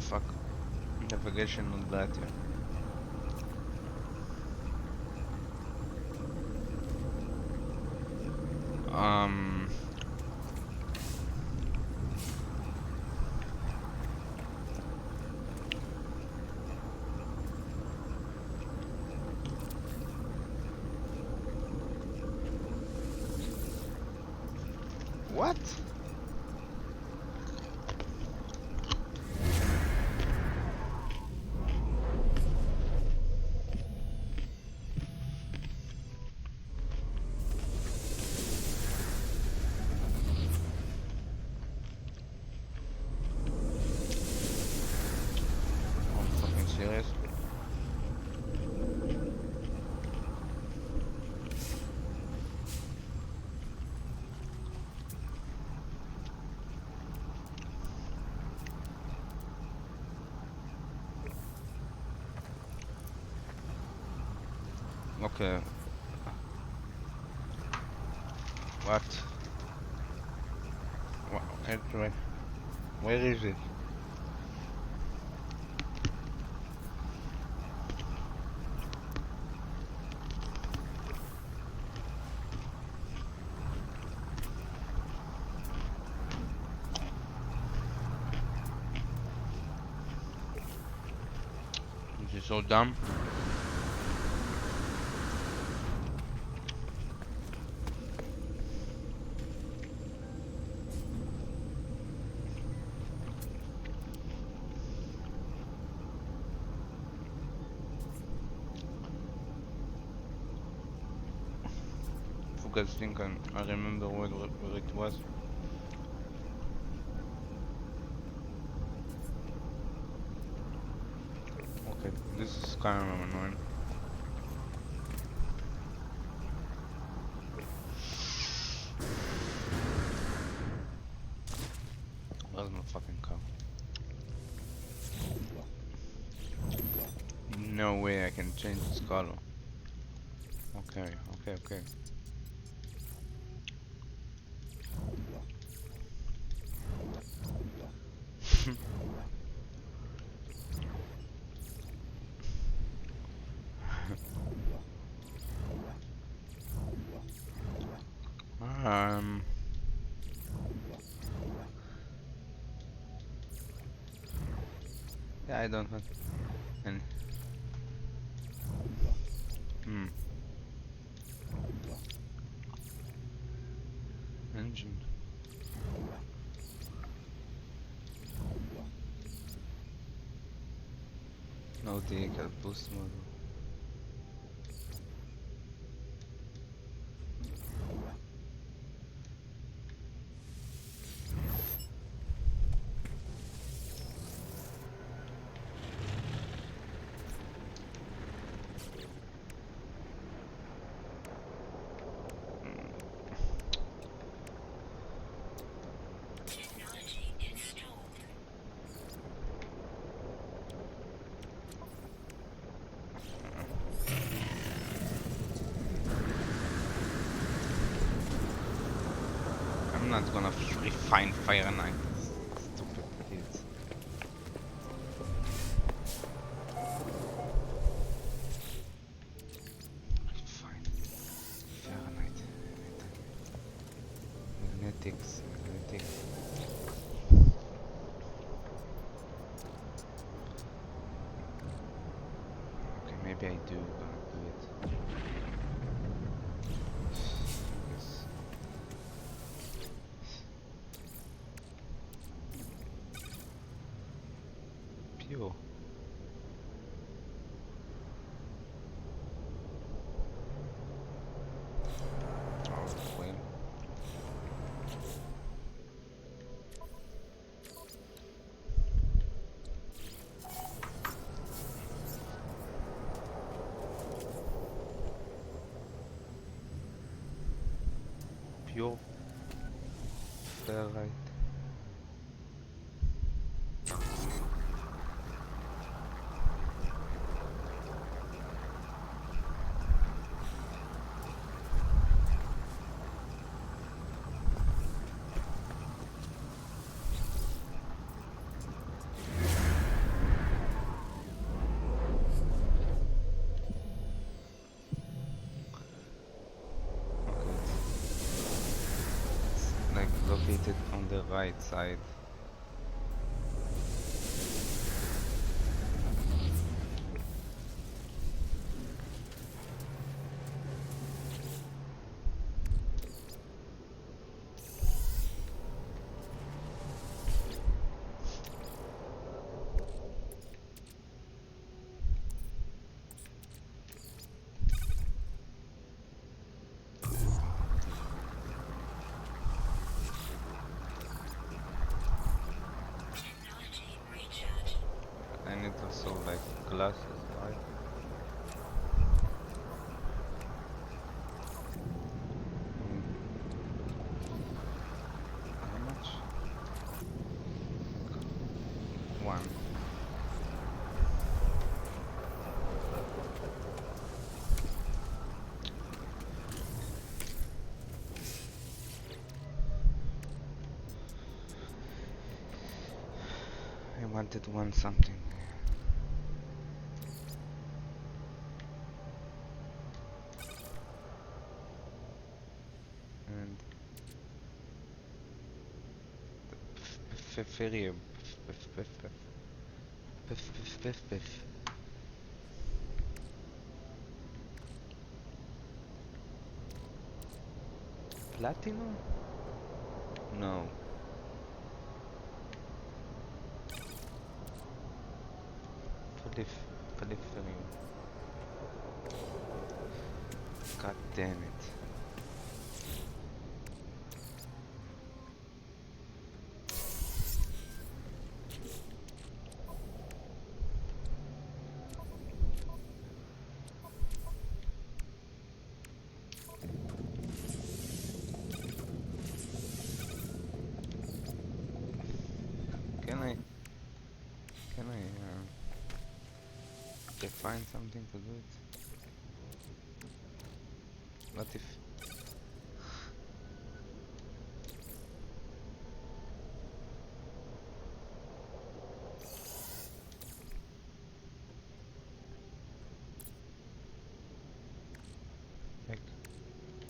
fuck? Navigation not that, yeah. Um... What? I'm fucking serious. Okay. What? Anyway, where is it? This is so dumb. You guys think I remember where it was? Okay, this is kind of annoying. Where's my fucking car? No way I can change this color. Okay, okay. um. Yeah, I don't have any. Hmm. Engine. No vehicle boost model. I'm not gonna refine Fahrenheit. Stupid idiots. Refine Fahrenheit. Magnetics. Okay, maybe I do do it. Yes. Pure. Oh, well. Pure Fahrenheit. of hit it from the right side. I need also like glasses, right? Mm. How much? One. I wanted one something. And Ferium. Platinum? No. Ferium. God damn it. Can I find something to do it? What if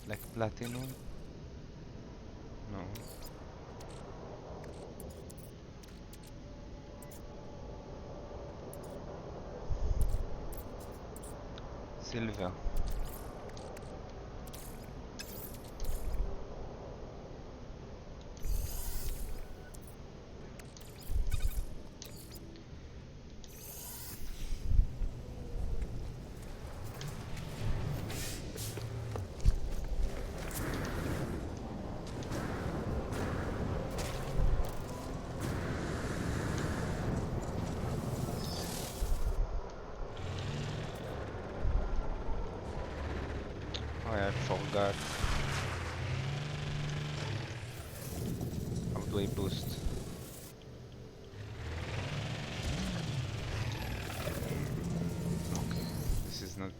like platinum? No. Silver. Oh, I forgot. How do I boost? Okay, this is not.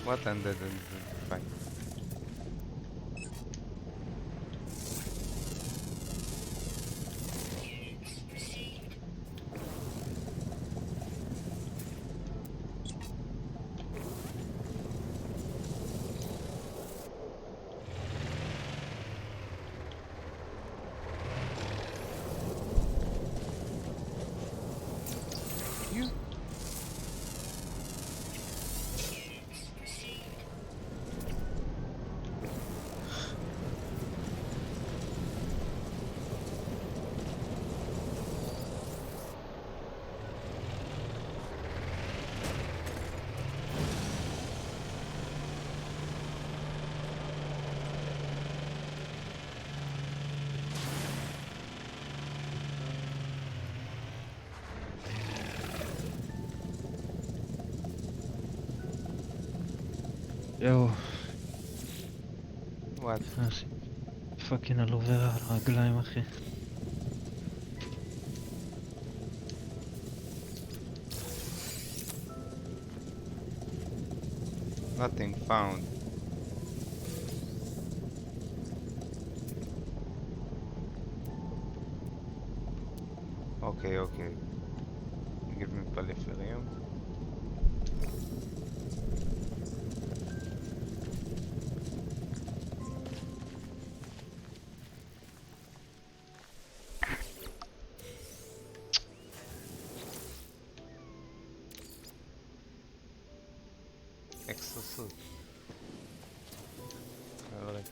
What ended in the fight? You? יואו, What? פאקינג אלוברה על הרגליים אחי. Nothing found. Okay, okay. Give me Paliferium. Extra suit. Alright.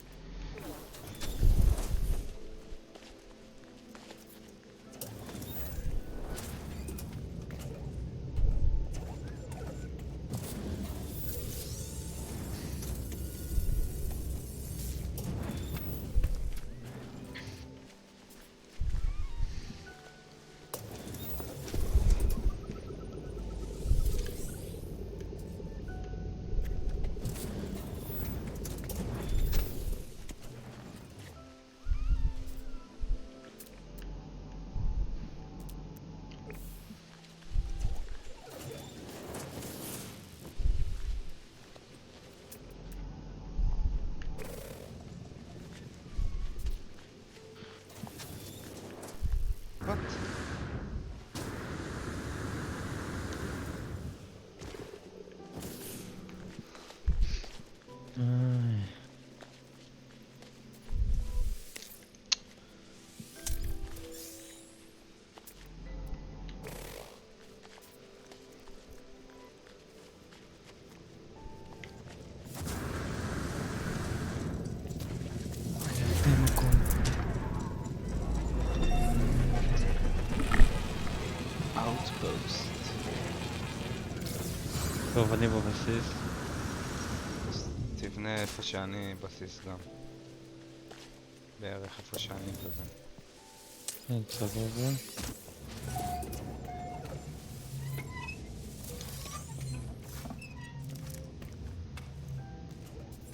What? איי. זה מקום. Outpost. טוב, אני בבסיס. תבנה איפה שאני בסיס גם. בערך איפה שאני כזה. כן, סבבה.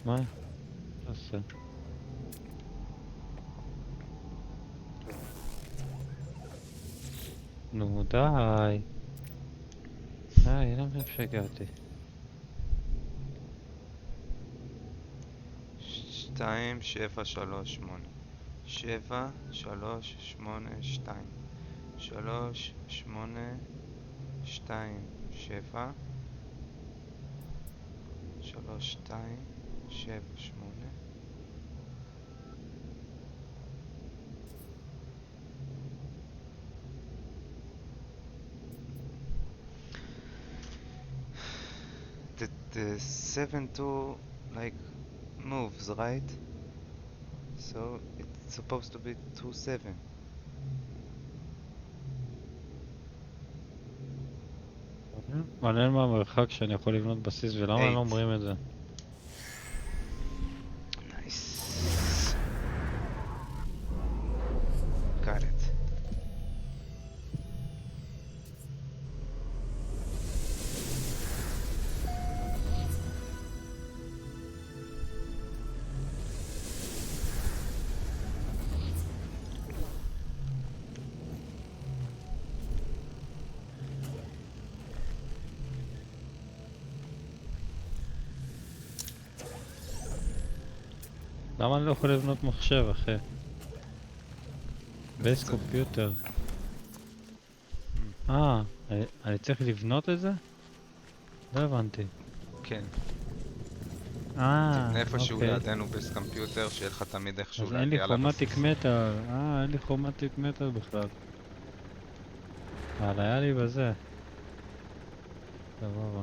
מה? עושה? נו די. די, למה שהגעתי? 2, 7, 3, 8. 7, 3, 8, 2. 3, 8, 2, 7. 3, 2, 7, 8. The 7 2 like moves, right? So it's supposed to be 2 7. מעניין מה המרחק שאני יכול לבנות בסיס ולמה הם לא אומרים את זה? Nice. Got it. למה אני לא יכול לבנות מחשב, אחי? בייס קומפיוטר. אני צריך לבנות את זה? לא הבנתי. כן. אוקיי. תבנה איפשהו לידינו בייס קומפיוטר, שיהיה לך תמיד איכשהו אז אין לי להגיע כרומטיק לבסיס. מטאל. אין לי כרומטיק מטאל בכלל. אבל היה לי בזה. סבבה.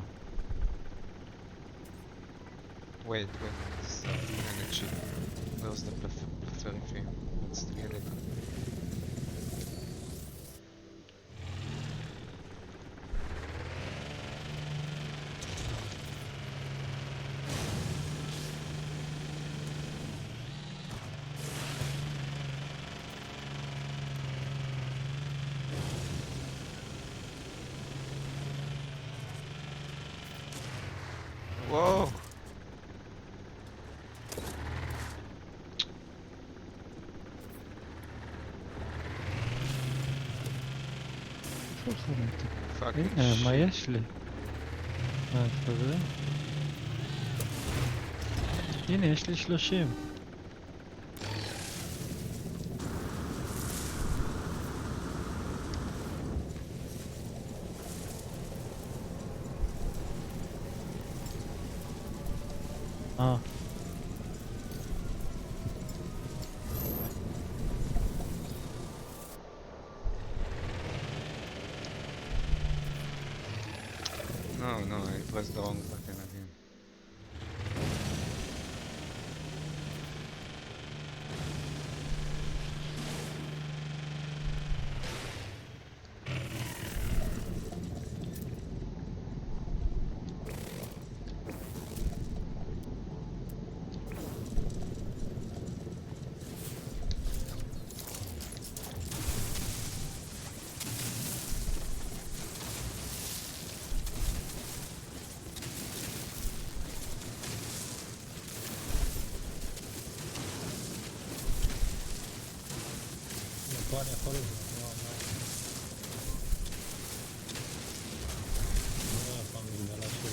Wait, energy. Where's the Paliferium? Let's get it. Whoa! Fucking מה shit. יש לי? איפה זה? הנה, יש לי 30. אה, No, no, I pressed the wrong button again. פה אני יכול לבנות, לא יכול מגדלה שלי.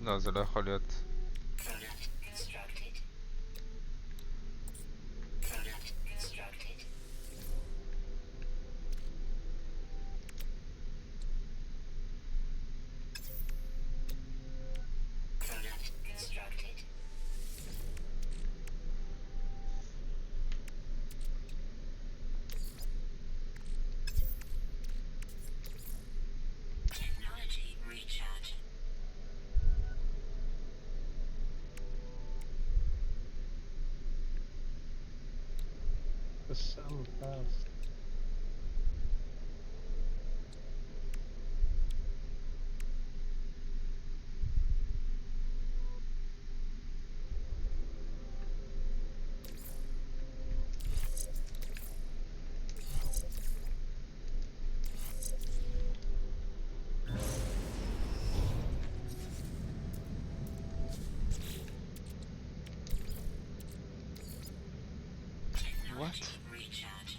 לא, זה לא יכול להיות. Product constructed. Product constructed. Product constructed. Technology recharge. קסם פס. What? Recharge.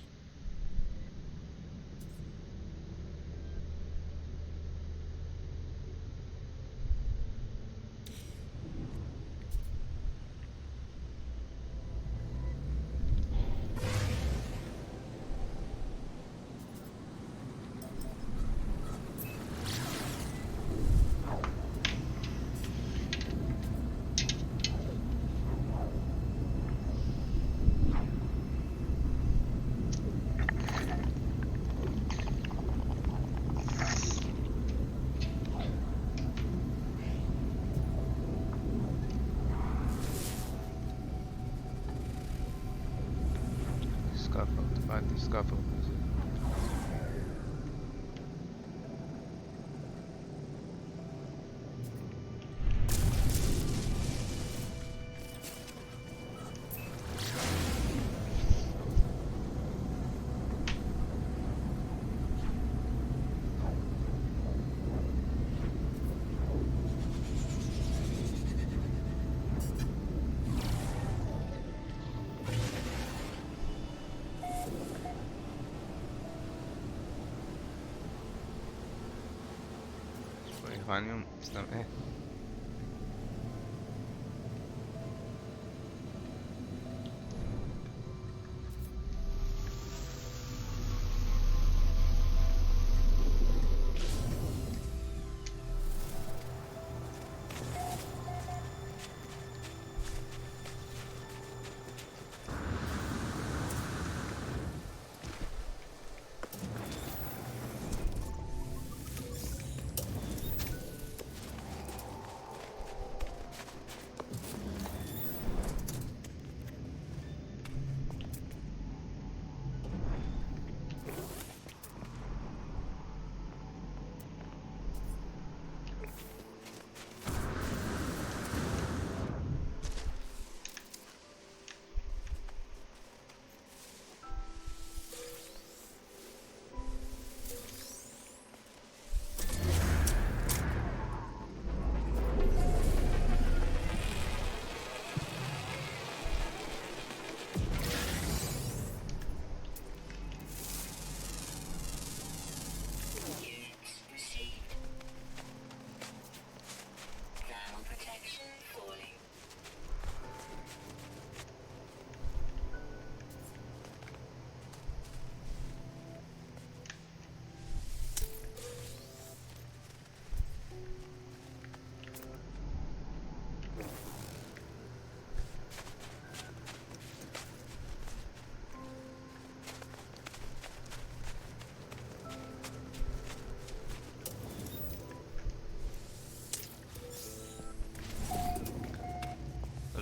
Scaffold, right, the scaffold. אורניום, סתם,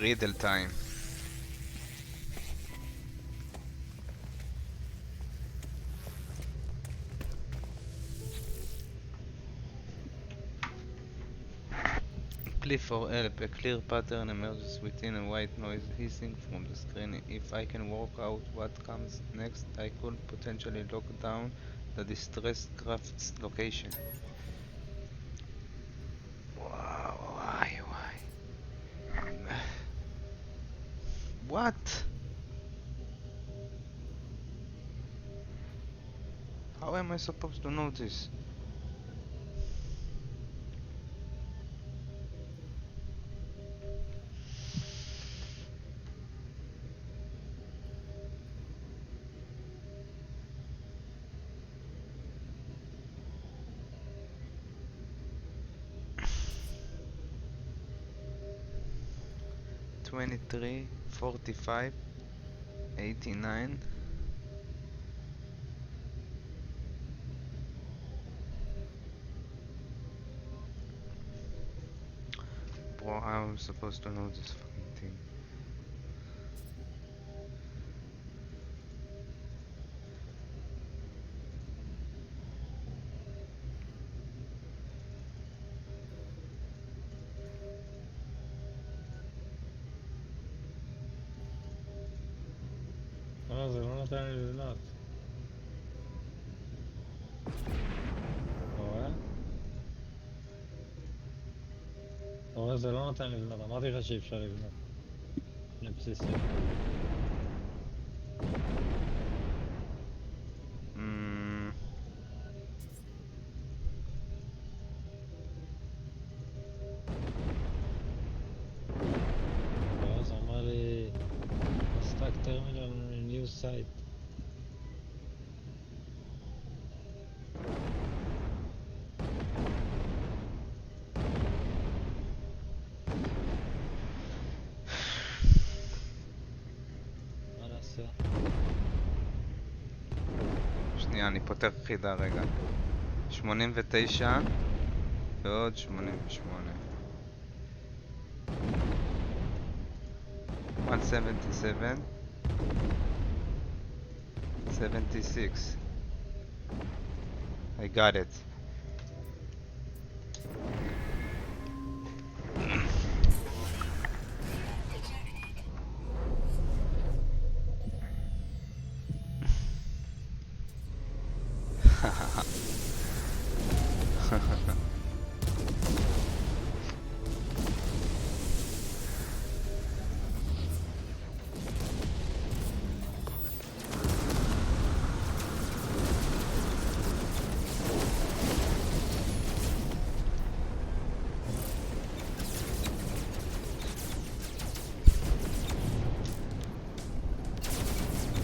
Riddle time. Plea for help. A clear pattern emerges within a white noise hissing from the screen. If I can work out what comes next, I could potentially lock down the distressed craft's location. Why? What? How am I supposed to know this? $23, $45, $89. Bro, how am I supposed to know this fucking thing? זה לא נותן לי לבנות. אתה רואה? זה לא נותן לי לבנות. אמרתי לך שאי אפשר לבנות. לבסיסי. ואז אמר לי, הסטאק טרמינל ניו סייט. מה נעשה? שנייה, אני פותח חידה רגע. 89 ועוד 88. 177 76. I got it.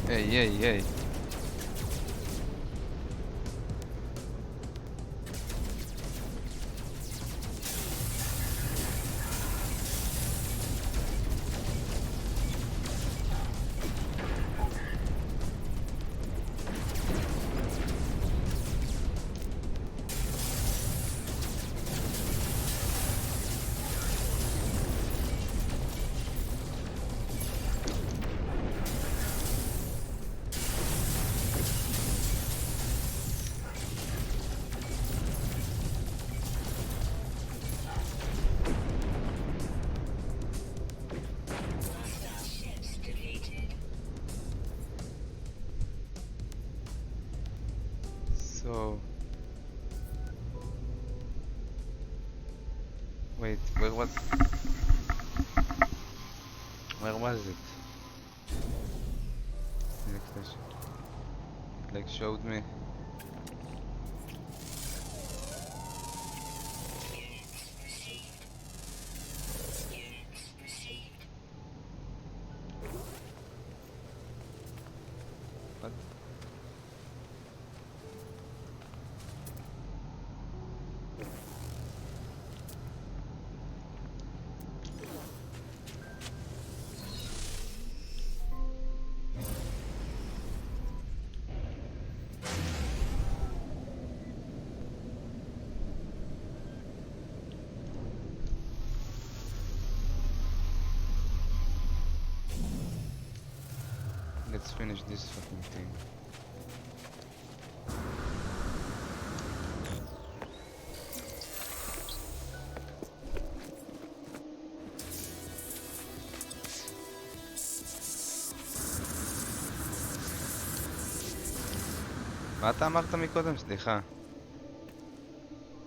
Hey. So, wait, where was it? Next station. It like showed me. What? let's finish this fucking thing. מה אתה אמרת מקודם? סליחה.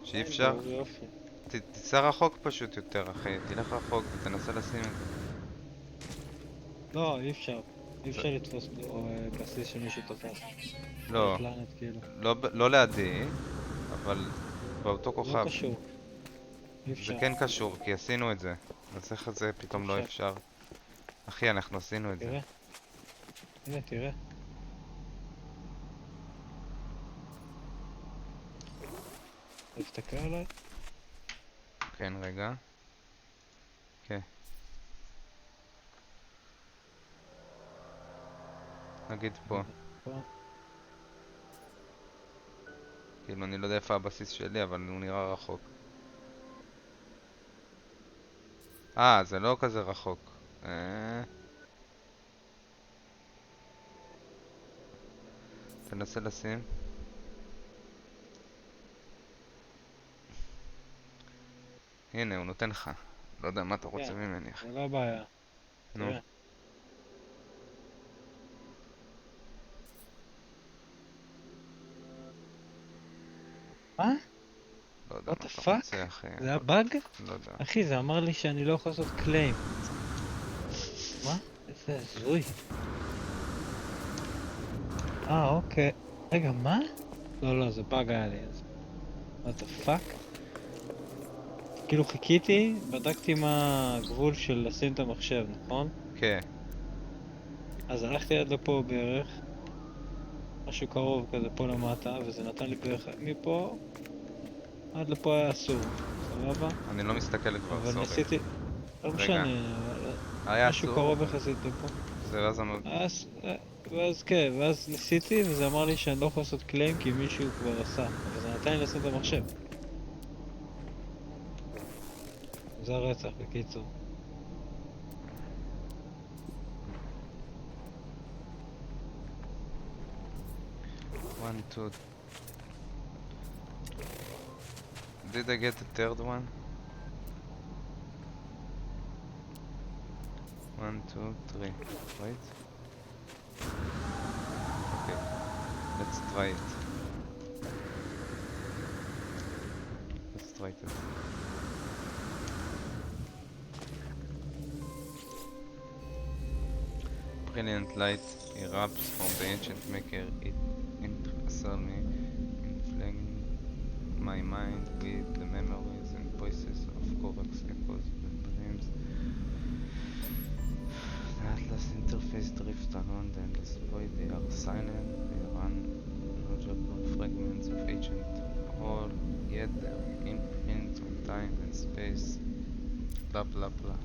שאי אפשר? זה יופי. תצא רחוק פשוט יותר, אחי. תלך רחוק ותנסה לשים את זה. לא, אי אפשר. אי אפשר לתפוס בסיס שמישהו תופס. לא, פלנט כאילו. לא לידי, אבל באותו לא כוכב. קשור. אי זה אפשר. כן קשור, כי עשינו את זה. אז איך זה פתאום לא אפשר? אחי, אנחנו עשינו את זה. תראה. הנה, תראה. תסתכל עליי. כן, רגע. כן. נגיד פה. פה. כאילו, אני לא יודע איפה הבסיס שלי, אבל הוא נראה רחוק. זה לא כזה רחוק. תנסה לשים. הנה, הוא נותן לך. לא יודע מה אתה רוצה כן. ממני, אחי. זה לא בעיה. נו. תראה. מה? לא יודע What מה the אתה fuck? רוצה, אחי. זה היה באג? לא יודע. אחי, זה אמר לי שאני לא יכול לעשות קליים. מה? איזה הזוי. אוקיי. רגע, מה? לא, זה באג היה לי. אז... what the fuck? כאילו חיכיתי, בדקתי מה הגבול של לשים את המחשב, נכון? כן. אז הלכתי עד לפה בערך. משהו קרוב כזה פה למטה, וזה נתן לי בערך מפה עד לפה היה אסור. סבבה? אני לא מסתכל כבר, אבל סורי. ניסיתי... לא משנה, אבל... היה משהו אסור. קרוב יחסית לפה. זה אז אמר... ואז כן, ואז ניסיתי וזה אמר לי שאני לא יכול לעשות קליים כי מישהו כבר עשה, אבל זה נתן לי לשים את המחשב. זה הרצח בקיצור. One, two. Did I get the third one? 1, 2, 3. Wait. Okay. Let's try it. Let's try it. Brilliant light erupts from the ancient maker. It enthralls me, inflaming my mind with the memories and voices of Kovacs echoes and dreams. The Atlas interface drifts along the endless void. They are silent, they run knowledgeable fragments of ancient all, yet their imprint on time and space. Blah blah blah.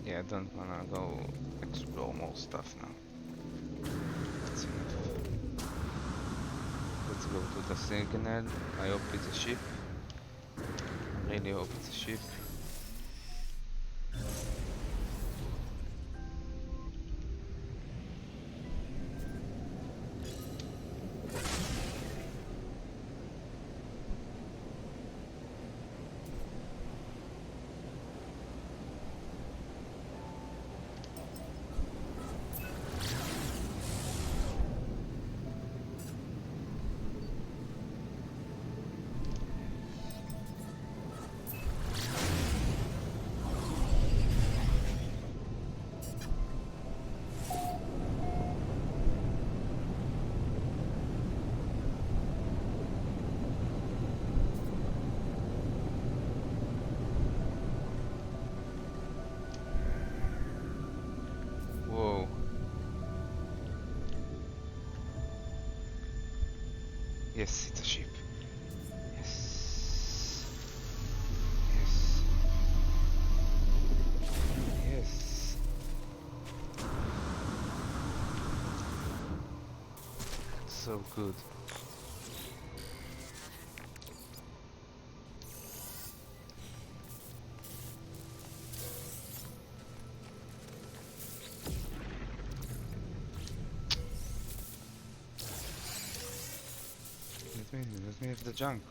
I don't wanna go explore more stuff now. That's enough. Let's go to the signal. I hope it's a ship. I really hope it's a ship. Yes, it's a ship. Yes. Yes. Yes. So good. Let me have the junk.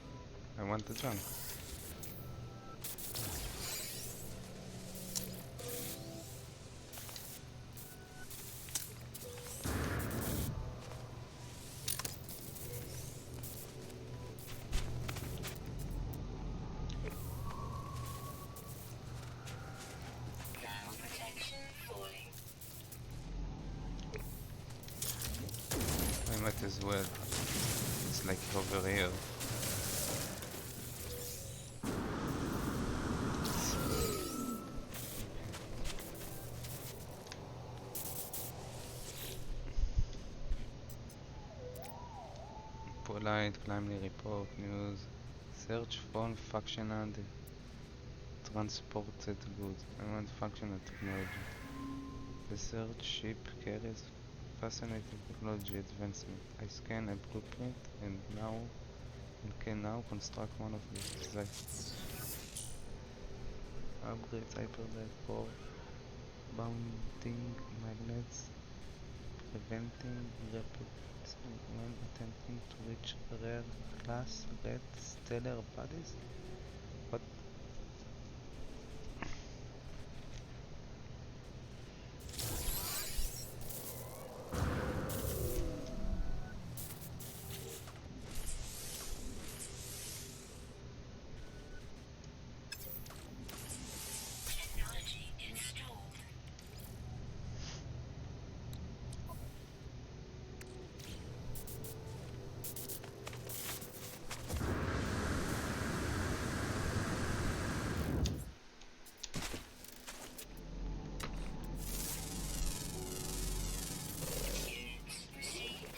I want the junk. Ground protection falling. I might as well. It's like over here. Polite, Climley report, news. Search phone functional transported goods. I want functional technology. The search ship carries fascinating technology advancement. I scan a blueprint and can now construct one of these designs. Upgrades hyperdeck core, bounding magnets, preventing rapid when attempting to reach rare class red stellar bodies. What? Technology installed. Units received.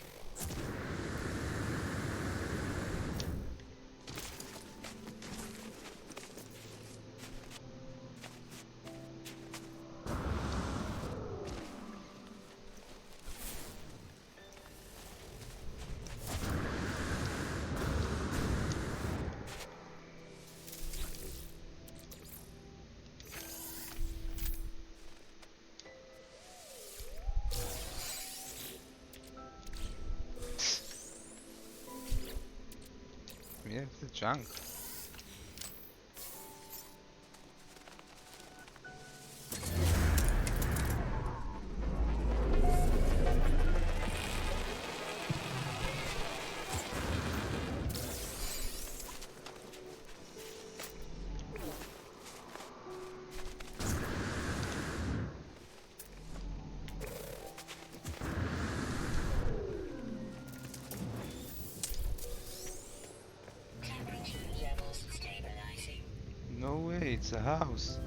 We have the junk. Temperature levels stabilizing. No way, it's a house.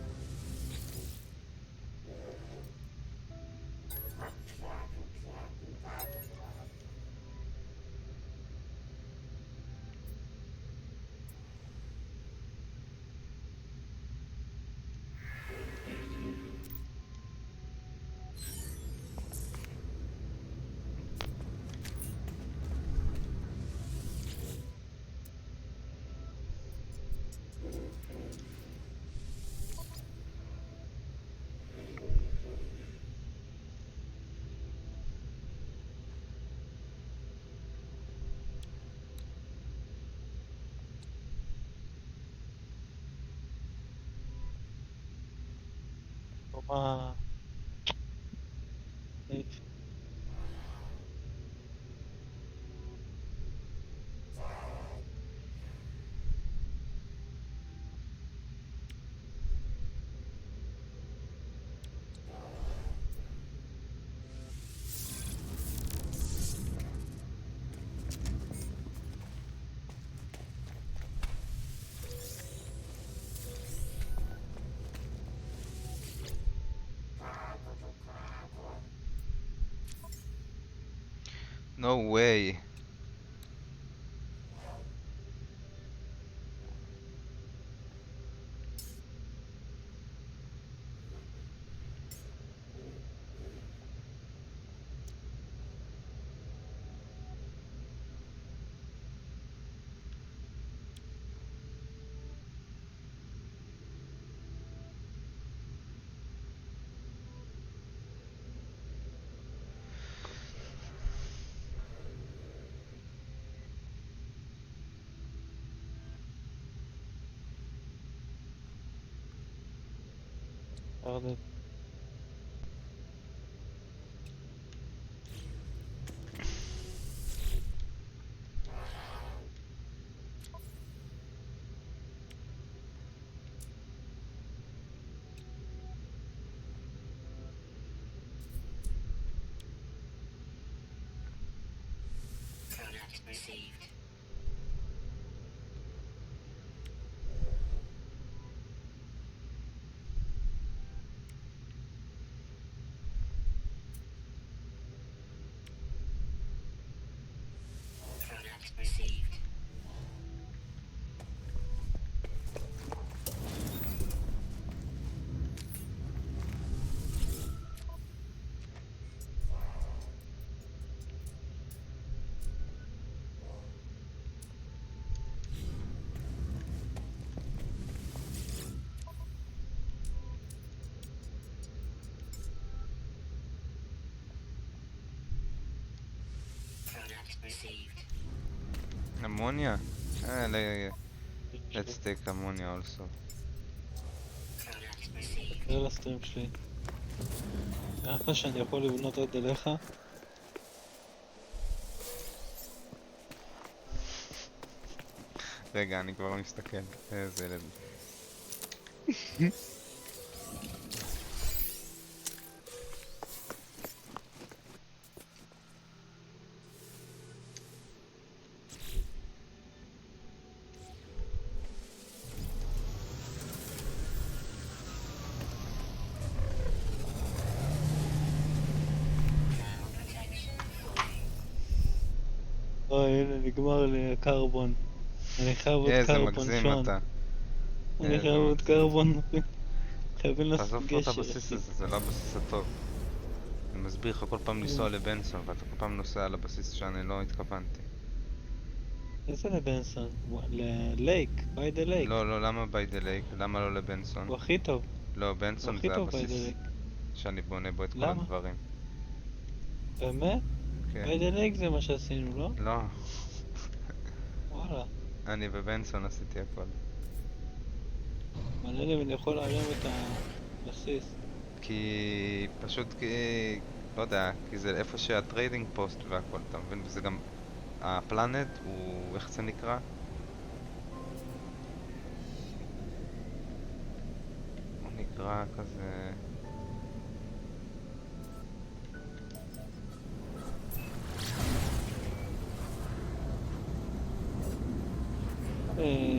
מה... No way. ירדת. Product received. Product received. Product received. Ammonia? Let's take ammonia also. Product received. זה לסטרים שלי. נראה לך שאני יכול לבנות עוד אליך? רגע, אני כבר מסתכל. איזה ילד. Protection falling. אוי, הנה נגמר לי הקרבון. אני חייב עוד איזה קרבון, מגזים שון. אתה. אני איזה חייב עוד מגזים. קרבון. חייבים לעשות תעזוב פה את גשר. הבסיס אחי. הזה, זה לא הבסיס הטוב. אני מסביר לך כל פעם לנסוע לבנסון, ואתה כל פעם נוסע על הבסיס שאני לא התכוונתי. איזה לבנסון? ללייק, ביי דה לייק. לא, למה ביי דה לייק? למה לא לבנסון? הוא הכי טוב. לא, הוא בנסון הכי זה טוב ביי דה הבסיס לייק. שאני בונה בו את כל למה? הדברים. באמת? כן. ביי דה לייק זה מה שעשינו, לא? לא, וואלה. אני בבנסון עשיתי הכל. מעניין אם אני יכול להרים את הבסיס. כי פשוט לא יודע, כי זה איפה שהטריידינג פוסט והכל, אתה מבין? וזה גם, הפלנט הוא, איך זה נקרא? הוא נקרא כזה...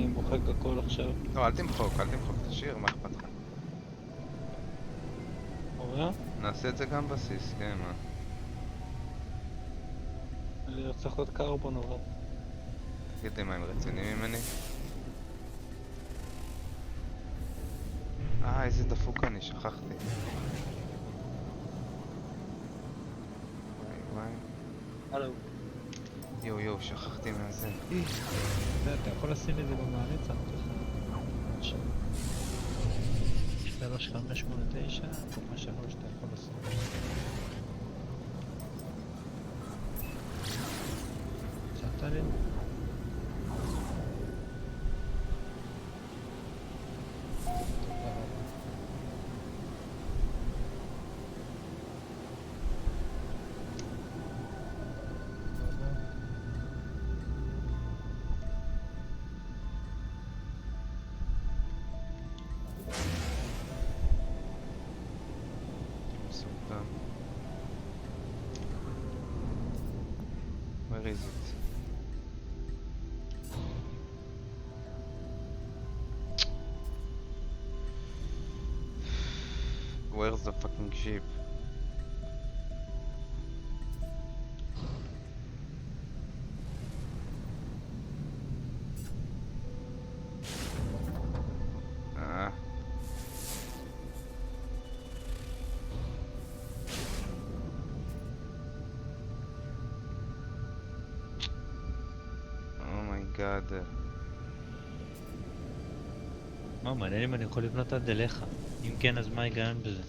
מוחק הכל עכשיו. לא, אל תמחוק, תשאיר, מה אכפת לך? רואה? נעשה את זה גם בסיס, כן, מה? אני צריך עוד קרבון אבל. תגיד לי מה, הם רציניים ממני? איזה דפוק אני, שכחתי. וואי. הלו. יואו, שכחתי מהזה. אתה יכול לשים את זה במעלה צחת לך. 3589, קומה 3 אתה יכול לשים. שמת לי? מסוכן. Where is it? Where's the fucking ship? Oh my god. מה, מעניין אם אני יכול לבנות עד אליך. אם כן, אז מה ההיגיון בזה?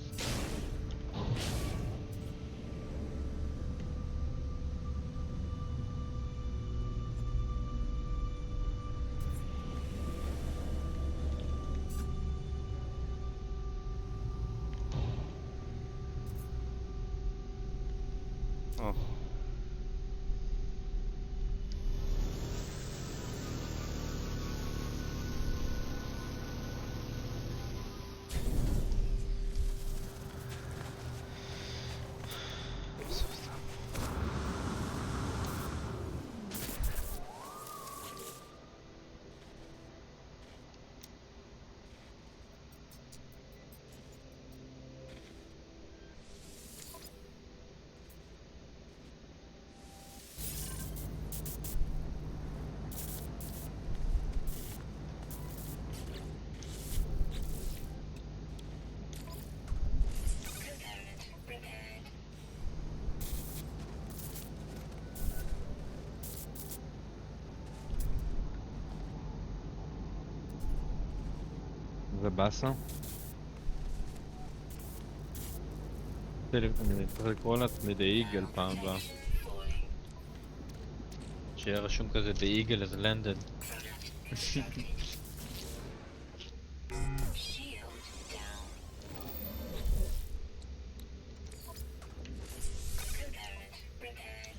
Oh. Component repaired. זה באסה? אני צריך לקרוא לעצמי דה איגל פעם הבאה. Falling. שיהיה רשום כזה The Eagle is landed. Product extracted. Shield down. Component repaired.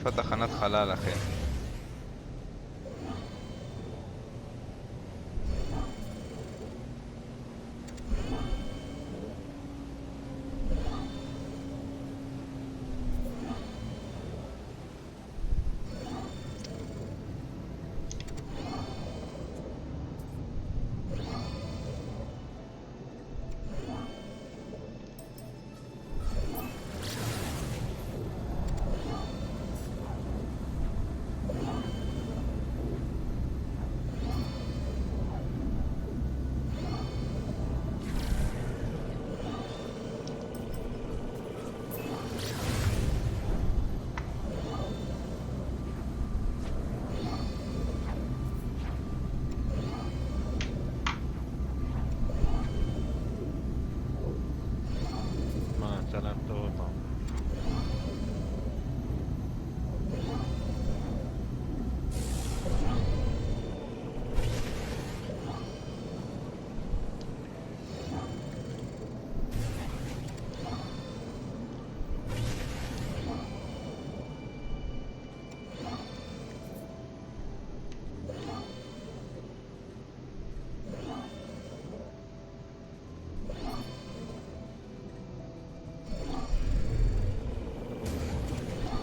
איפה תחנת חלל, אחי? מה, יצא להם טוב אותם.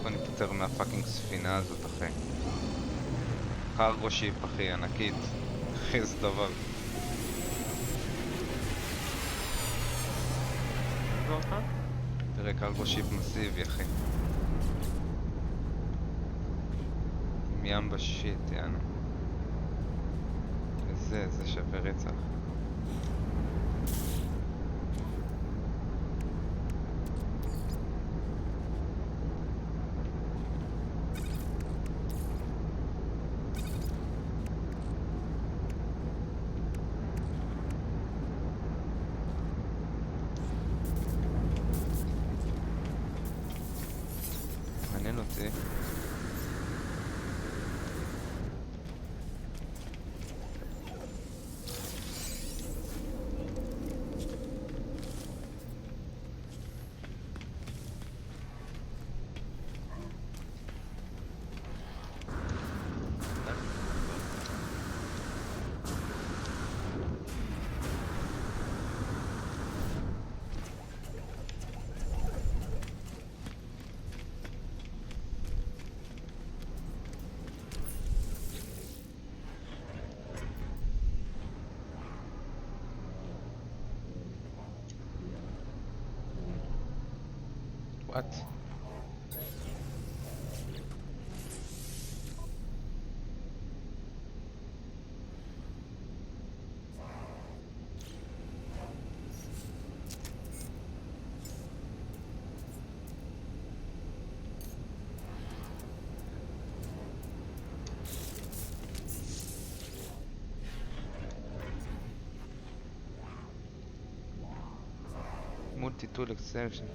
בוא ניפטר מהפאקינג ספינה הזאת, אחי. קרגו שיפ, אחי, ענקית. אחי, איזה דבר. תראה, קרגו שיפ מסיבי, אחי. עם ים בשיט, יאנו. זה שווה רצח. מעניין אותי. What? Multi-tool extension.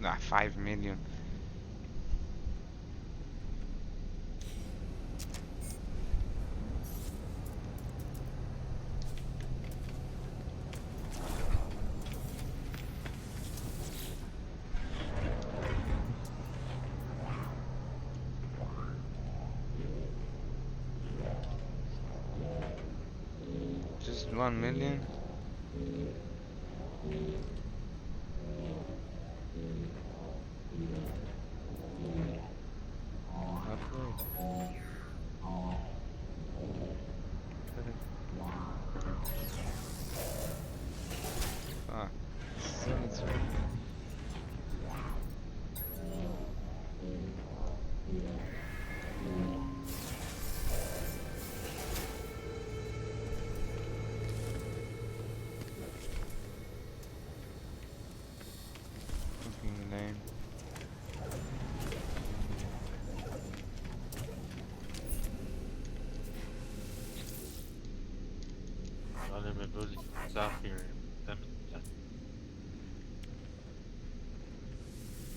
Nah, 5 million. Just 1 million? Upgrade. Fuck. Still needs to- Fucking lame. נראה לי הם הביאו לי קבוצה הכי מוקדמת קצת.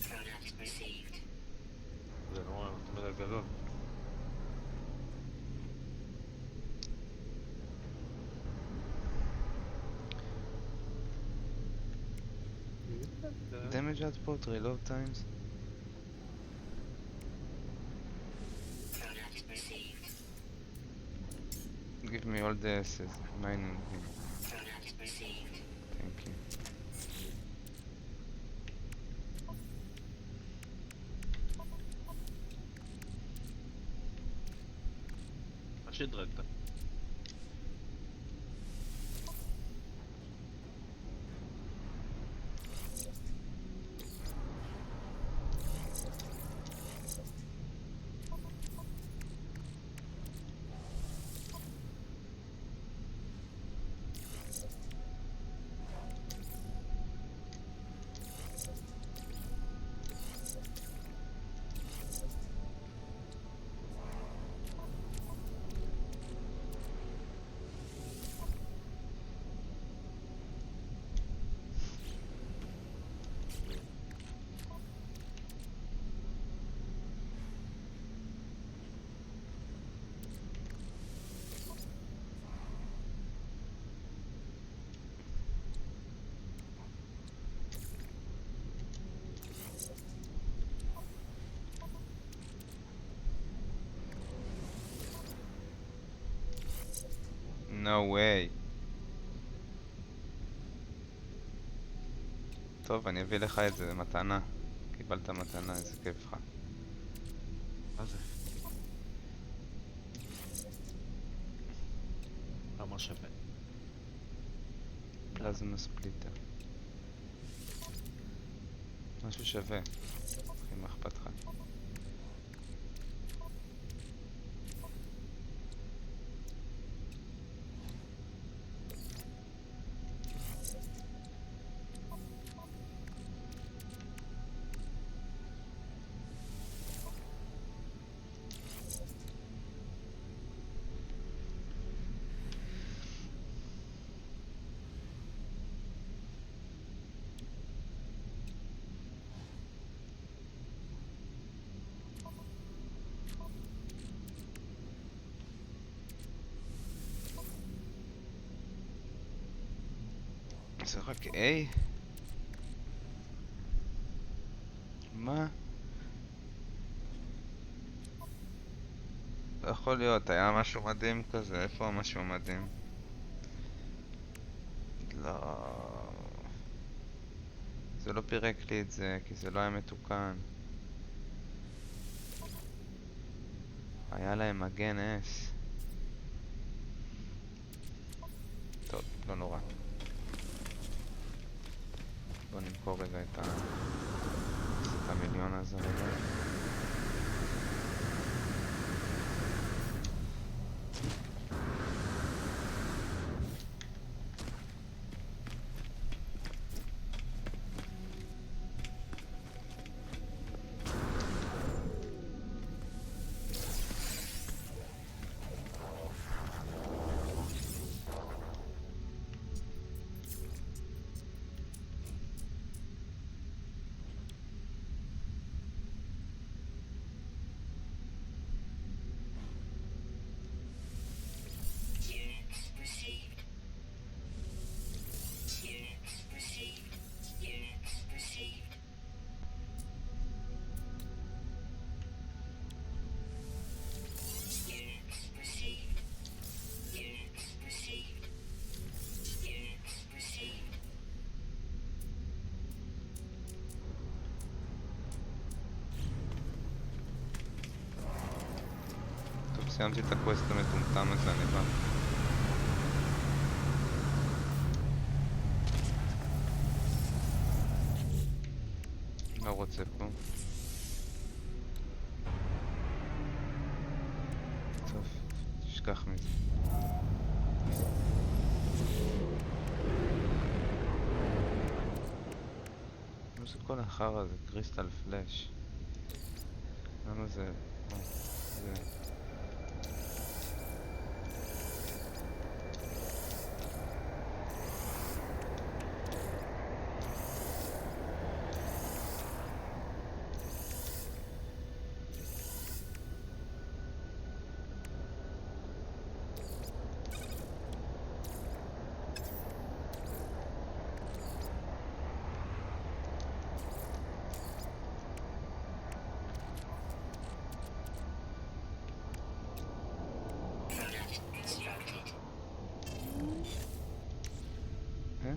Product received. זה לא יותר מדי גדול. Damage output, reload times. Product received. Give me all the S's. Mine and him. Product received. Thank you. מה שדרגת? No way. טוב, אני אביא לך את זה, מתנה. קיבלת מתנה, איזה כיף לך. מה זה? כמה שווה? פלזמה ספליטר. משהו שווה. אחי, מה אכפת לך? זה רק A? מה? לא יכול להיות, היה משהו מדהים כזה, איפה המשהו מדהים? לא... זה לא פירק לי את זה, כי זה לא היה מתוקן. היה להם מגן אס. טוב, לא נורא. בוא נמכור רגע את המיליון הזה רגע. סיימתי את הקווסט המטומטם הזה, אני בא. לא רוצה פה. טוב, תשכח מזה. מה זה כל החרא הזה? קריסטל פלאש. למה זה... זה... Product constructed. אה?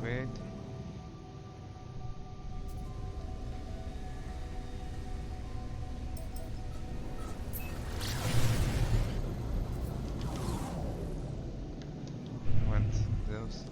wait. Went those.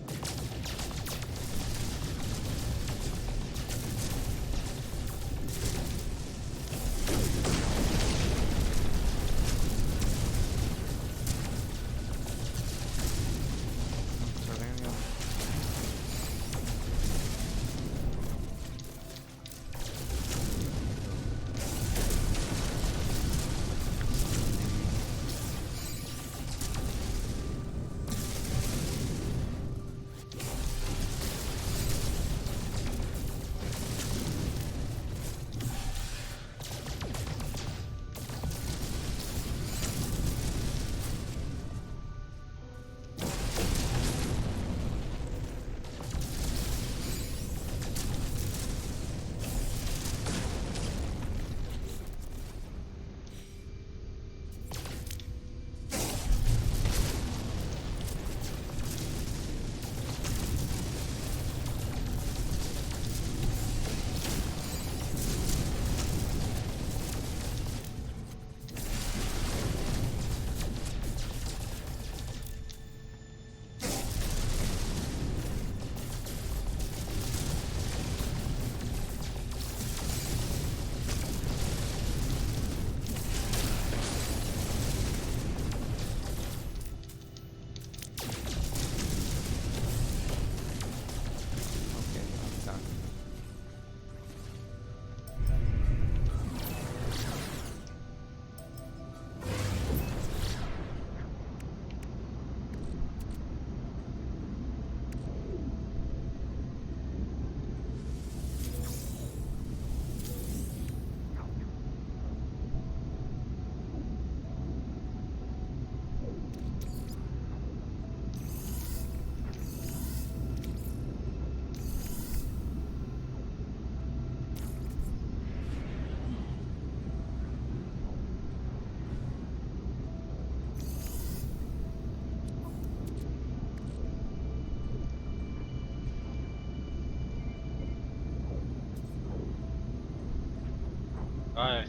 Okay, I'm done.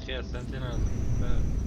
אחי, הסנטינה הזה בסדר.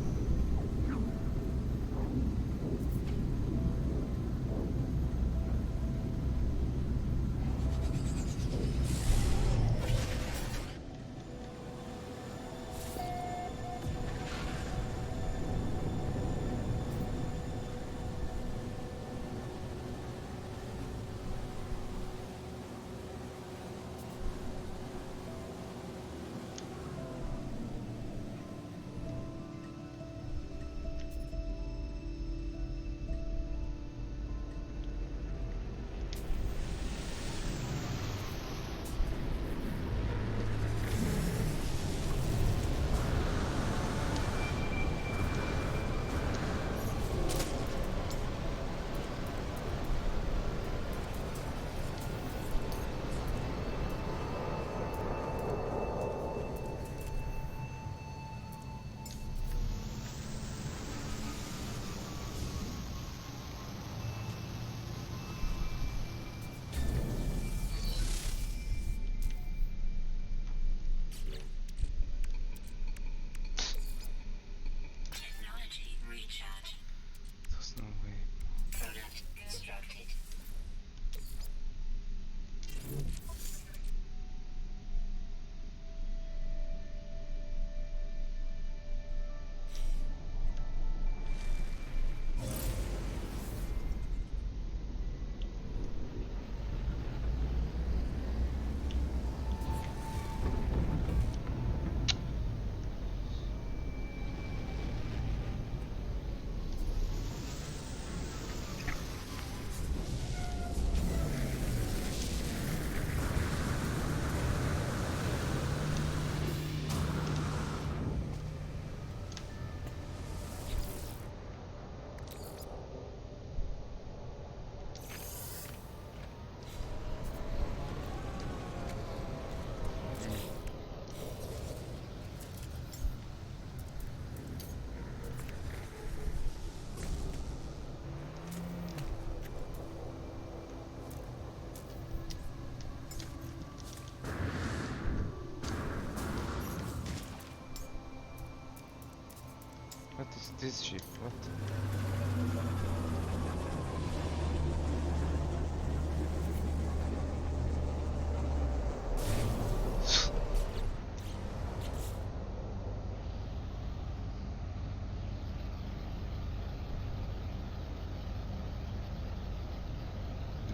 this ship? What?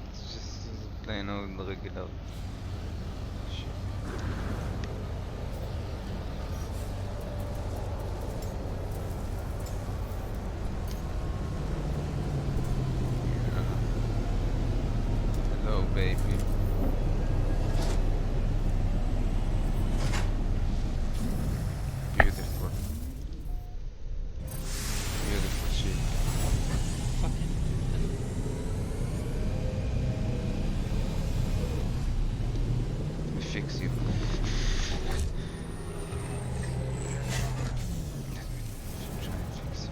It's just a plain old regular ship. Hello, baby. Beautiful. Beautiful ship. Let me fix you. Let me try and fix you.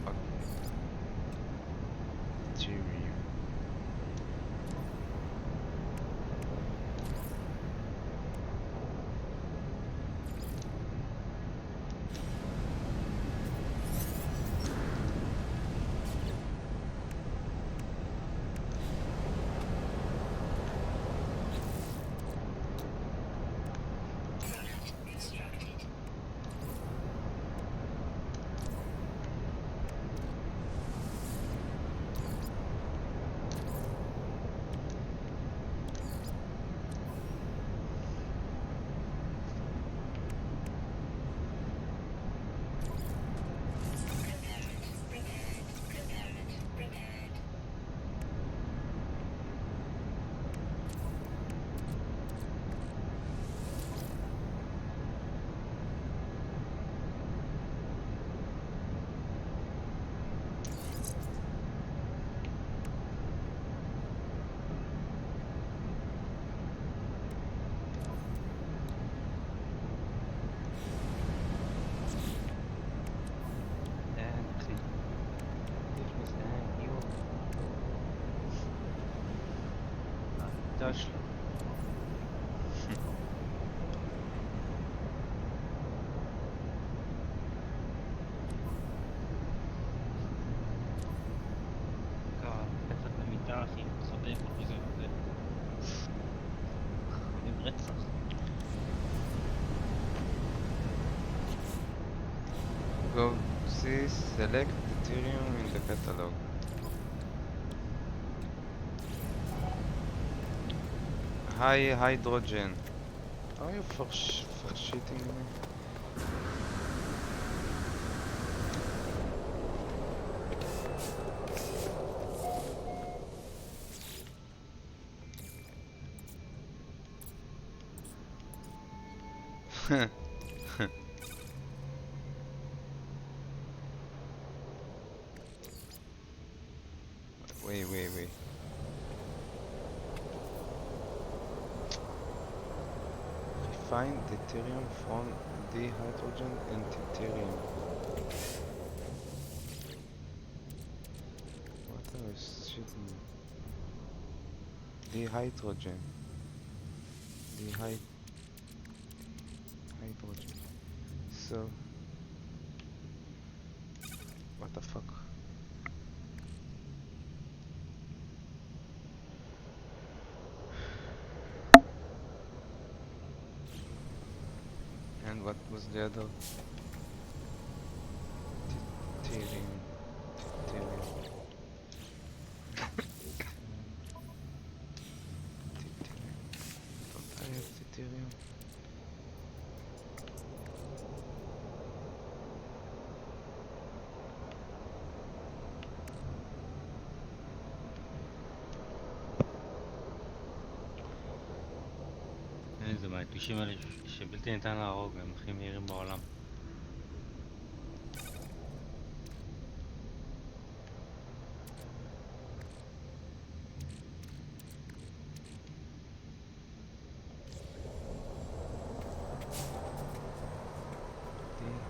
Fuck. Tyrion. Product constructed. Prepared. أخي كيف مستعان يوم تشلو ככה במיטה אחי, מתחבא כל רגע וזה. עם רצח. Go see select Ethereum in the catalog. High hydrogen. Are you for shitting me? Wait. Find deuterium from dihydrogen and deuterium. What else? Shitting me. Dihydrogen. Hydrogen. So. What the fuck? And what was the other? Deuterium. Don't I have deuterium? זה מהיתושים האלה שבלתי ניתן להרוג, הם הכי מהירים בעולם. Dihydrogen.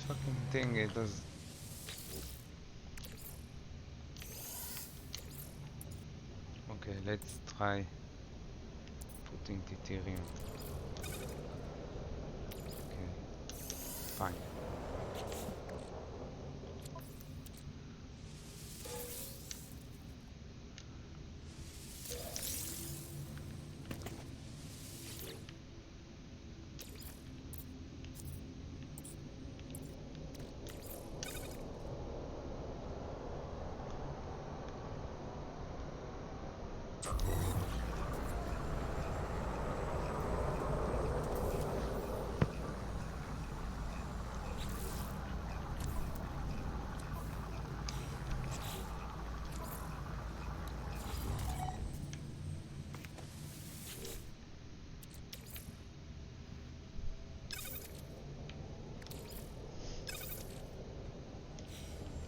fucking thing, it does. Okay, let's try putting deuterium. Okay, fine.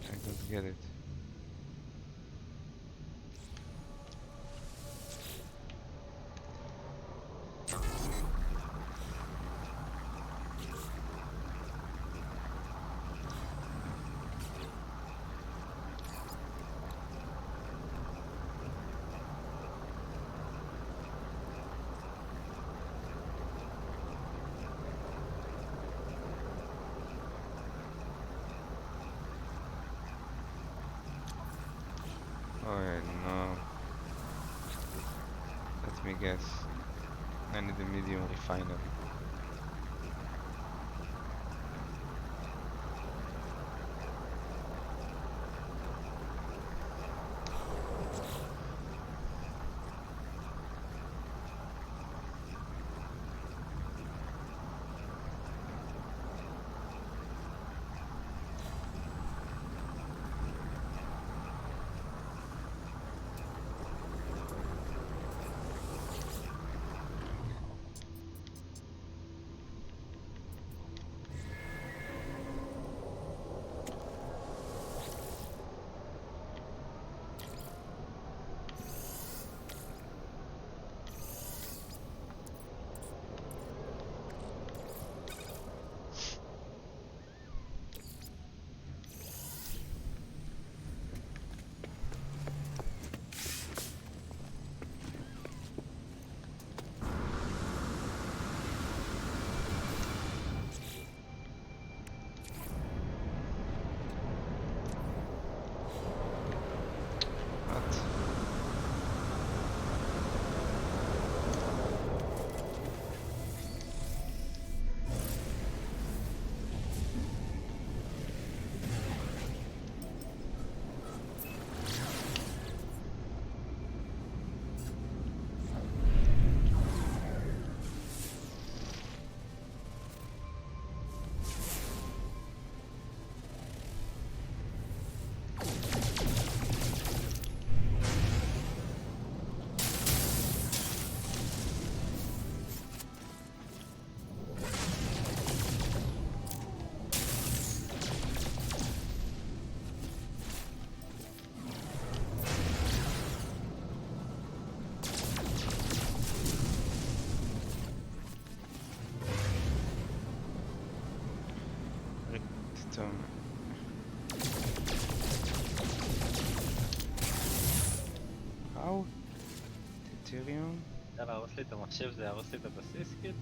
I don't get it. Oh yeah, no. Let me guess. I need a medium refinery. What? Redstone. How? Deuterium? יאללה, להרוס לי את המחשב זה יהרוס לי את הבסיס כאילו?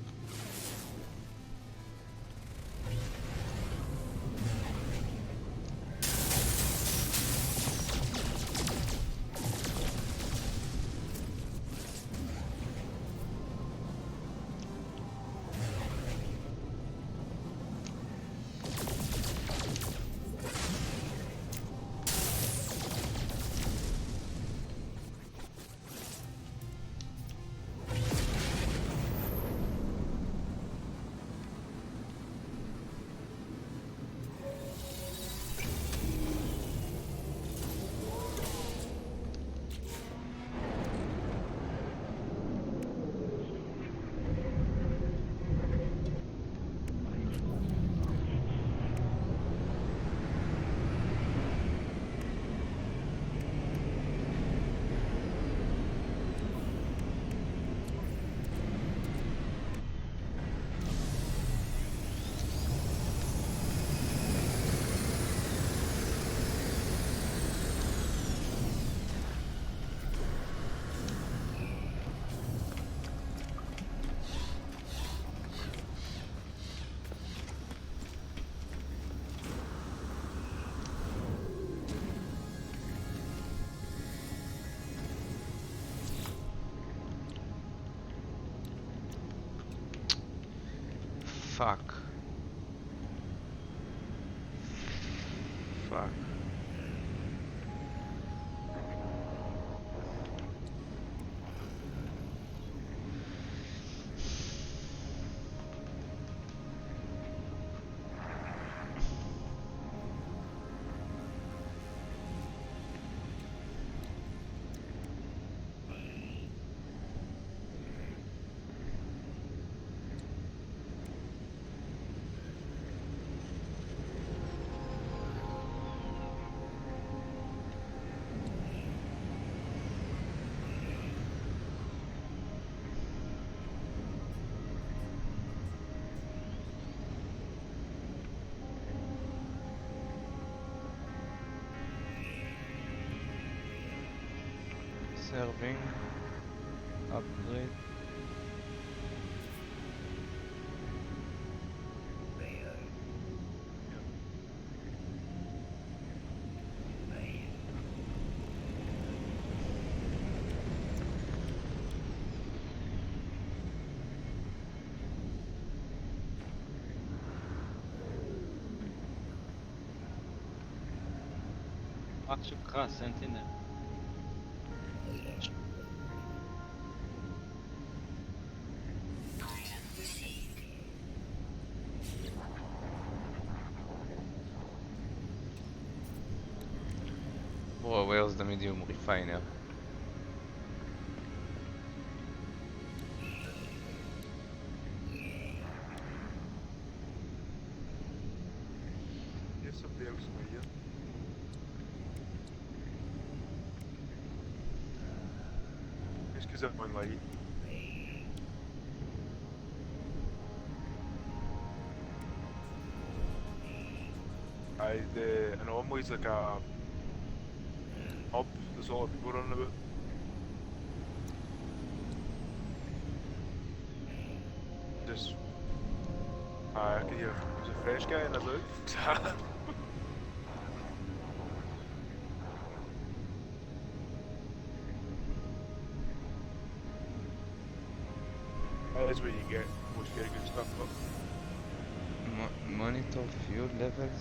Fuck. Fuck. Serving. Upgrade. משהו קרה, סנטינל. Bro, where's the medium refiner? There's somebody else over here. Just because I'm on light. The anomaly's like a hub, there's a lot of people running about. Just, I can hear there's a fresh guy in the booth. That is where you get most very good stuff. But Monitor fuel levels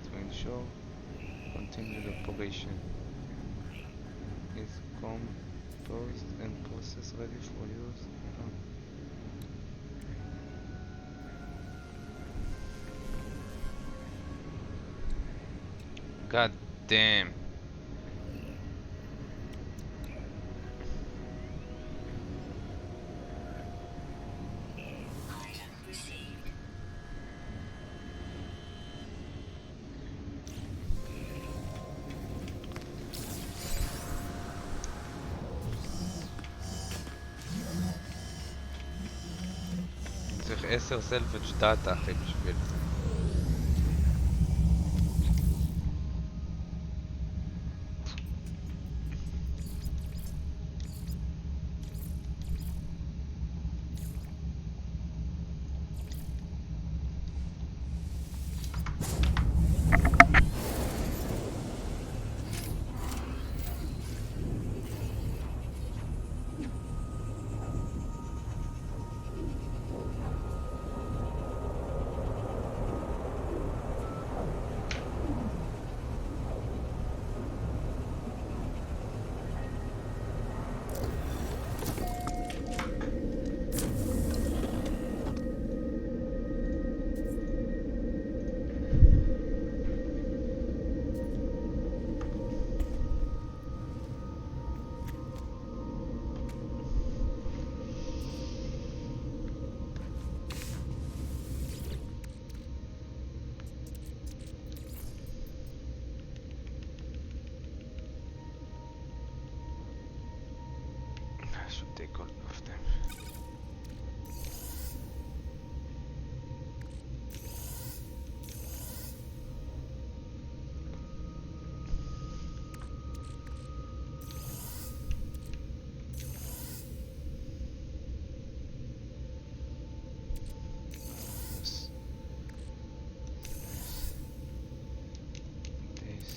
to ensure continued operation. Is composed and process ready for use? God damn. צריך 10 סלווג' דאטה אחי בשביל זה. I should take all of them. This. This.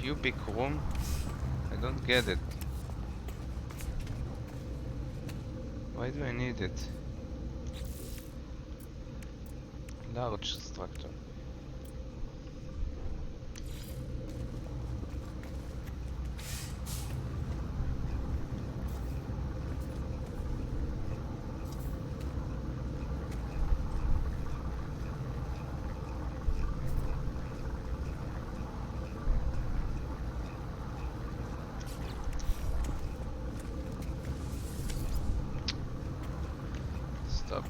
Cubic room? I don't get it. Why do I need it? Large structure. Stop.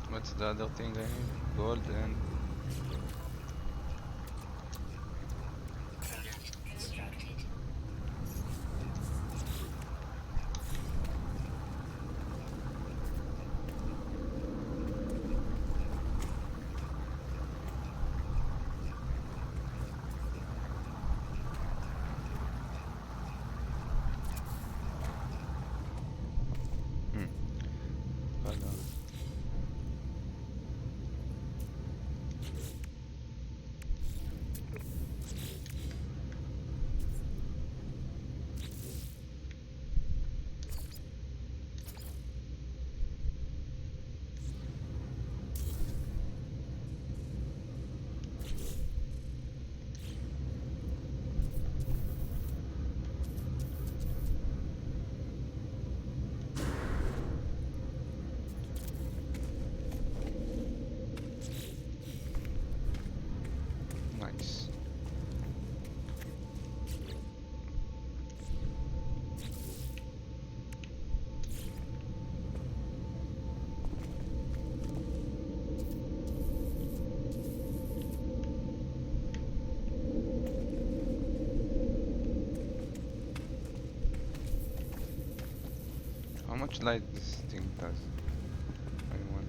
What's the other thing I need? Gold and Constructed. color. Nice. How much light this thing does? I wonder.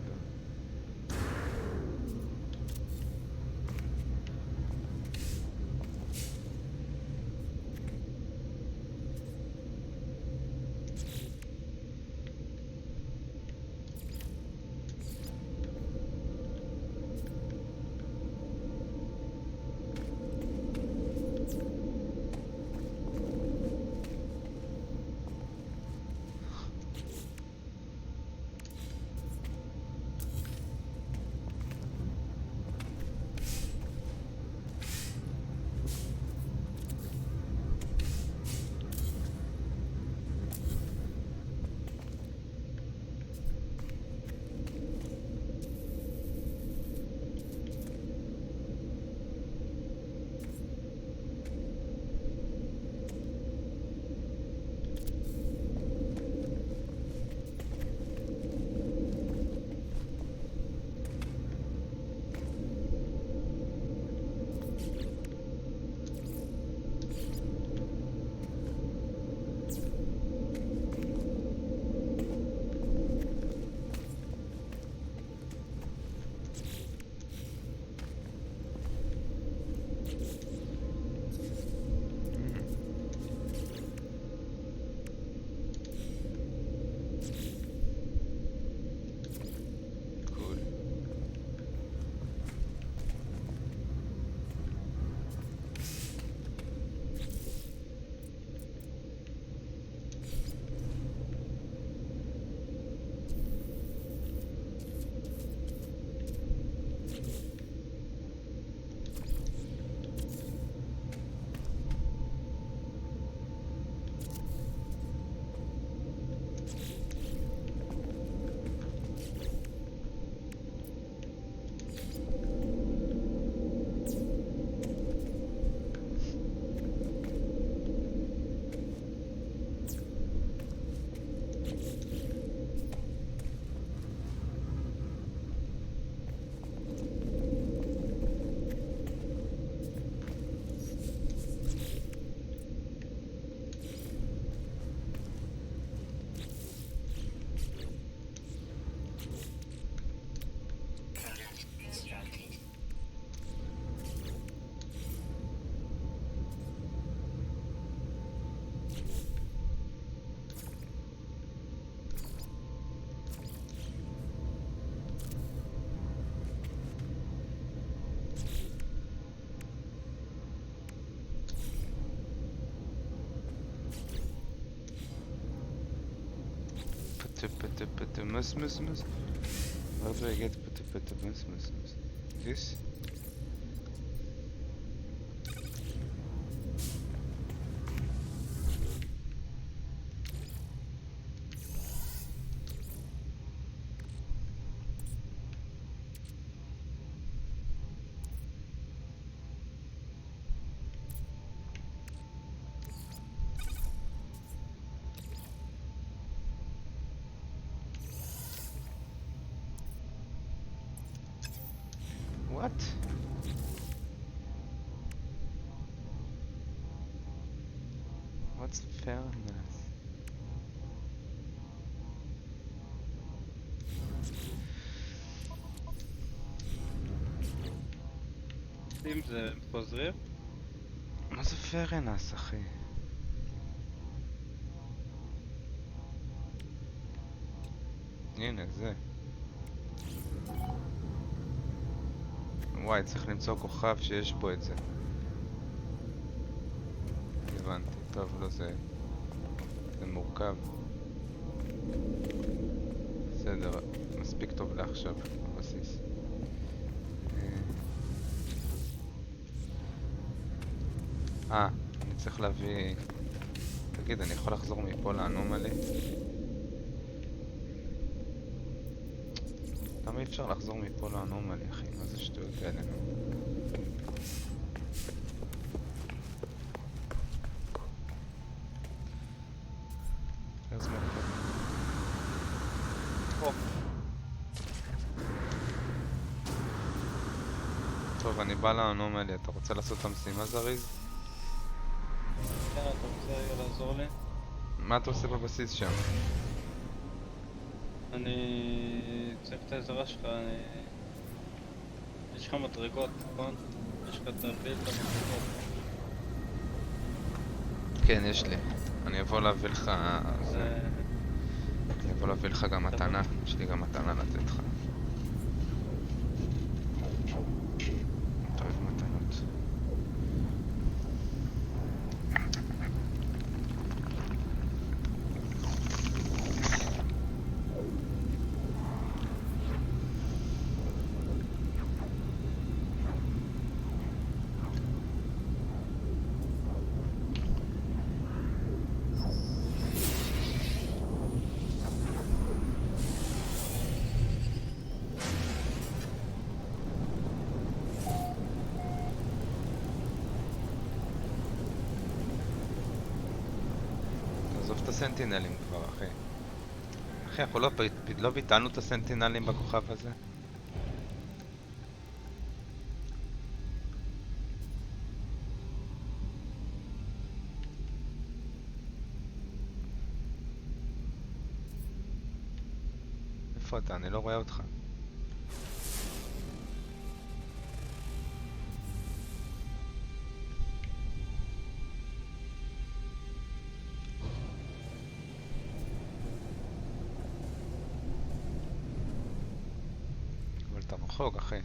hippopotamus. Where do I get hippopotamus? This? What? What's fairness? אם זה חוזרים? מה זה fairness, אחי? הנה, זה. וואי, צריך למצוא כוכב שיש בו את זה. הבנתי, טוב, לא זה... זה מורכב. בסדר, מספיק טוב לעכשיו, בבסיס. אני צריך להביא... תגיד, אני יכול לחזור מפה לאנומלי? למה אי אפשר לחזור מפה לאנומלי, אחי? מה זה שטויות האלה? אז מורכב. טוב, אני בא לאנומלי, אתה רוצה לעשות את המשימה זריז? כן, אתה רוצה רגע לעזור לי? מה אתה עושה בבסיס שם? אני צריך את העזרה שלך, יש לך מדרגות, נכון? יש לך את הבילד המדרגות. כן, יש לי. אני אבוא להביא לך... אני אבוא להביא לך גם מתנה. יש לי גם מתנה לתת לך. אתה אוהב מתנות. עזוב את הסנטינלים כבר, אחי. אחי, אנחנו לא ביטלנו את הסנטינלים בכוכב הזה? איפה אתה? אני לא רואה אותך. אבל אתה רחוק, אחי.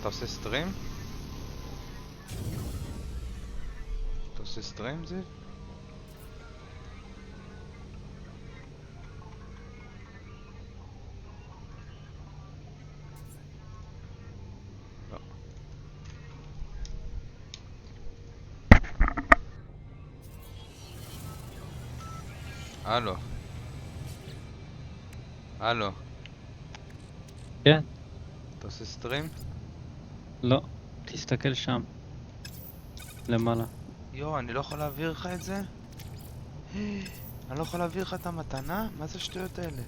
אתה עושה סטרים? אתה עושה סטרים, זיו? לא. הלו. הלו. כן? אתה עושה סטרים? לא, תסתכל שם. למעלה. יו, אני לא יכול להעביר לך את זה? אני לא יכול להעביר לך את המתנה? מה זה השטויות האלה?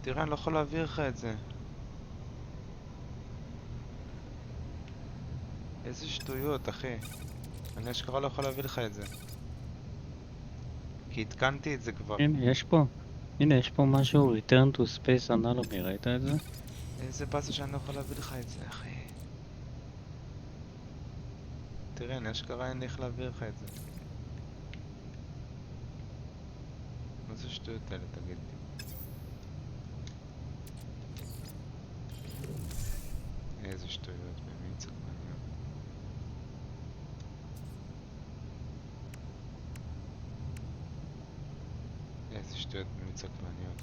תראה, אני לא יכול להעביר לך את זה. איזה שטויות, אחי. אני אשכרה לא יכול להביא לך את זה. כי התקנתי את זה כבר. הנה, יש פה משהו, Return to Space Analogy, ראית את זה? איזה באסה שאני לא יכול להביא לך את זה, אחי. תראה, אני אשכרה אין לי איך להעביר לך את זה. מה זה שטויות האלה, תגיד לי? איזה שטויות, במי צקמניות. איזה שטויות, במי צקמניות.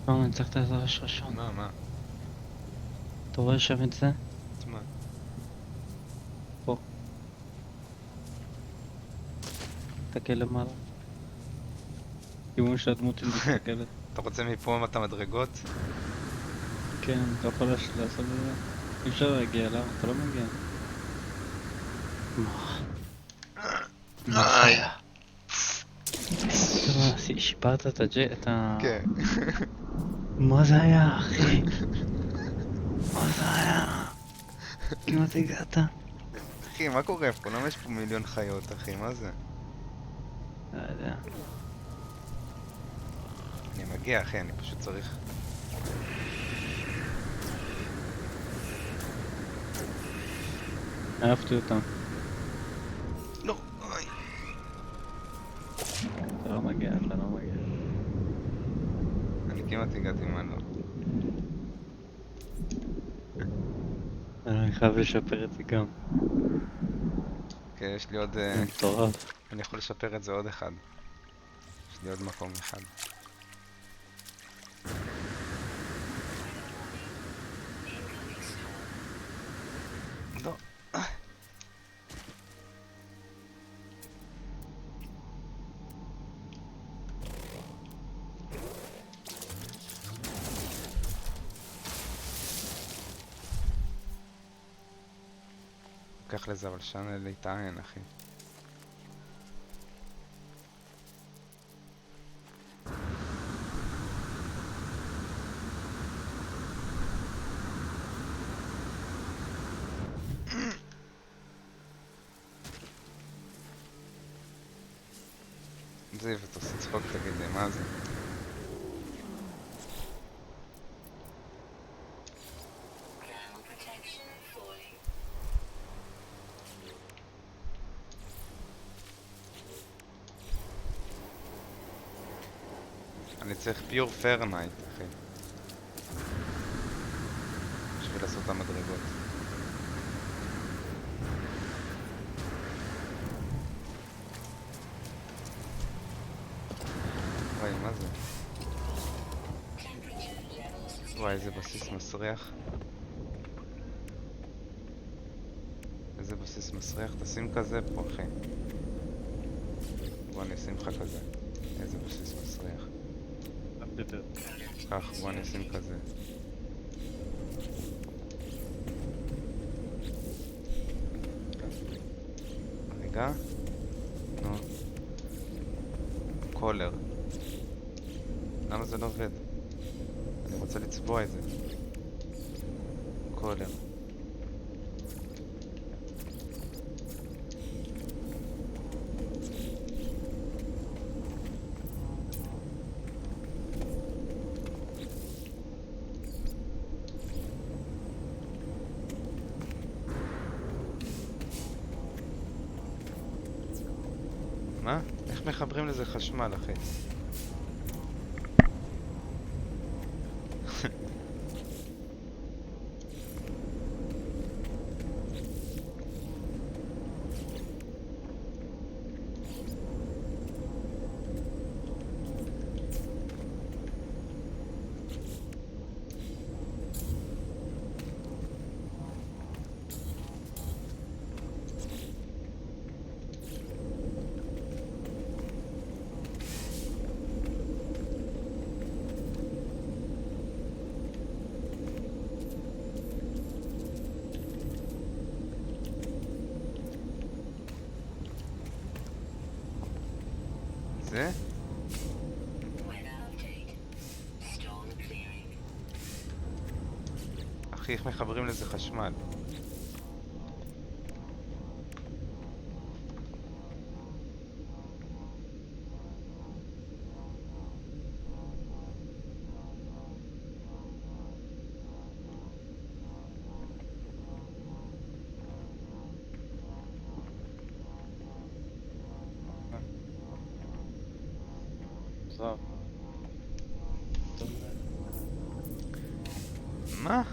אני צריך את העזרה שלך ראשון. מה? אתה רואה שם את זה? את מה? תסתכל למעלה. כיוון שהדמות שלי מסתכלת. אתה רוצה מפה את המדרגות? כן, אתה יכול לעשות את זה. אי אפשר להגיע אליו, אתה לא מגיע. מה חיה? שיפרת את ה... כן. מה זה היה, אחי? מה זה היה? כמעט הגעת? אחי, מה קורה פה? למה יש פה מיליון חיות, אחי? מה זה? לא יודע. אני מגיע, אחי, אני פשוט צריך... אהבתי אותם. לא, אוי. אתה לא מגיע. אני כמעט הגעתי מה לא. אני חייב לשפר את זה גם. אוקיי, יש לי עוד... זה מטורף. אני יכול לשפר את זה עוד אחד. יש לי עוד מקום אחד. לא. לוקח לזה אבל שנה להתעין, אחי. זיו, אתה עושה צחוק, תגיד לי, מה זה? Ground protection falling. אני צריך פיור פרנייט, אחי. בשביל לעשות את המדרגות. וואי, מה זה? Temperature levels וואי, איזה בסיס מסריח. איזה בסיס מסריח. תשים כזה פה, אחי. בוא אני אשים לך כזה. איזה בסיס מסריח. כך, בוא אני אשים כזה. רגע. נו. קולר. למה זה לא עובד? אני רוצה לצבוע את זה. קולר. מה? איך מחברים לזה חשמל, אחי? זה? weather update. Storm clearing. אחי, איך מחברים לזה חשמל? מוזר. מה?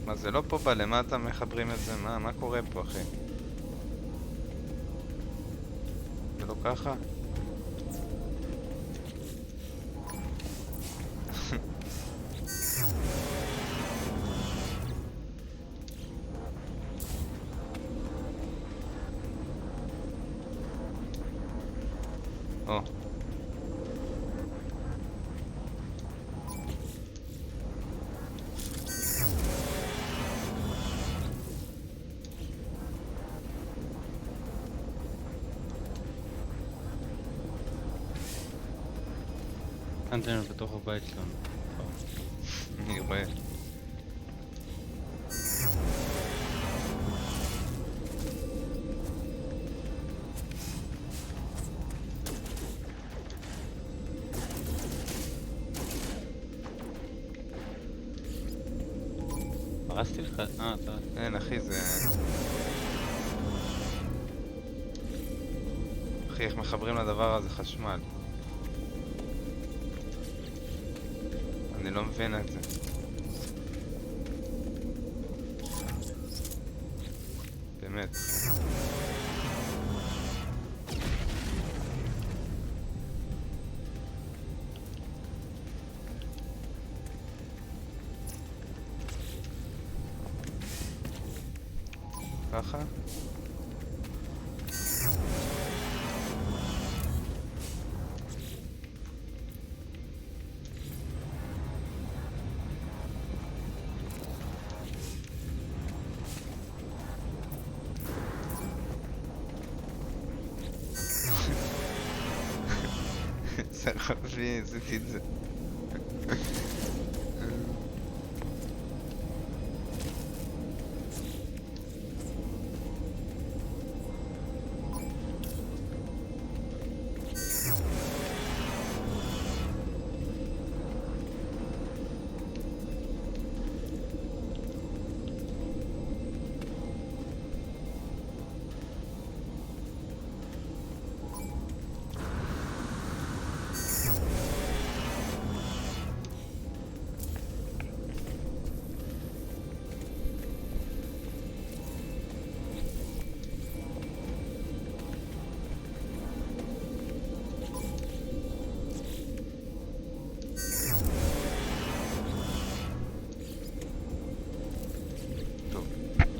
מה זה לא פה בלמטה מחברים את זה? מה קורה פה אחי? זה לא ככה? או. אנטנר בתוך הבית שלנו. אני רואה. הרסתי לך? אתה... אין אחי זה... אחי איך מחברים לדבר הזה חשמל? אני לא מבין את זה. באמת. ככה? זה לא מבין, עשיתי את זה.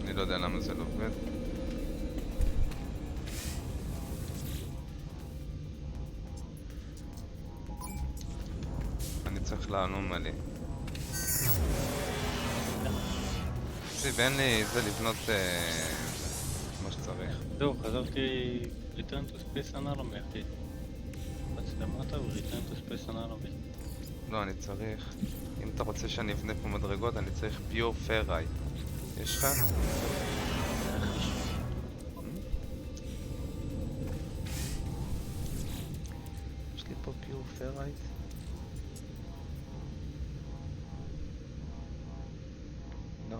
אני לא יודע למה זה לא עובד. אני צריך לעלום מלא. תקשיב, אין לי זה לבנות כמו שצריך. זהו, חזרתי return to space anatomy, אחי. רצתי למטה ו-return to space anatomy. לא, אני צריך... אם אתה רוצה שאני אבנה פה מדרגות, אני צריך pure ferrite. יש לך? יש לי פה pure ferrite? לא.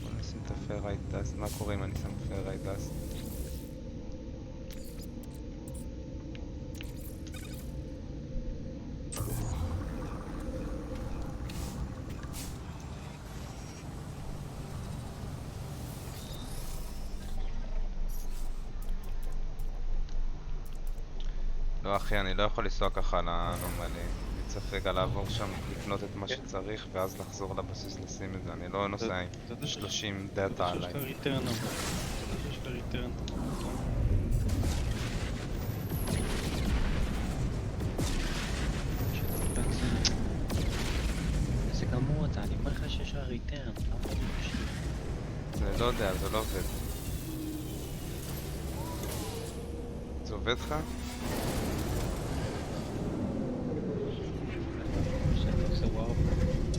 בוא נשים את הפרייט דאסט. מה קורה אם אני שם פרייט דאסט? לא אחי, אני לא יכול לנסוע ככה לאנומלי. אני צריך רגע לעבור שם, לקנות את מה שצריך ואז לחזור לבסיס לשים את זה. אני לא נוסע עם 30 דאטה עליי. יש לך return, יש לך return. זה גמור אתה, אני אומר לך שיש לך return. זה לא יודע, זה לא עובד. זה עובד לך?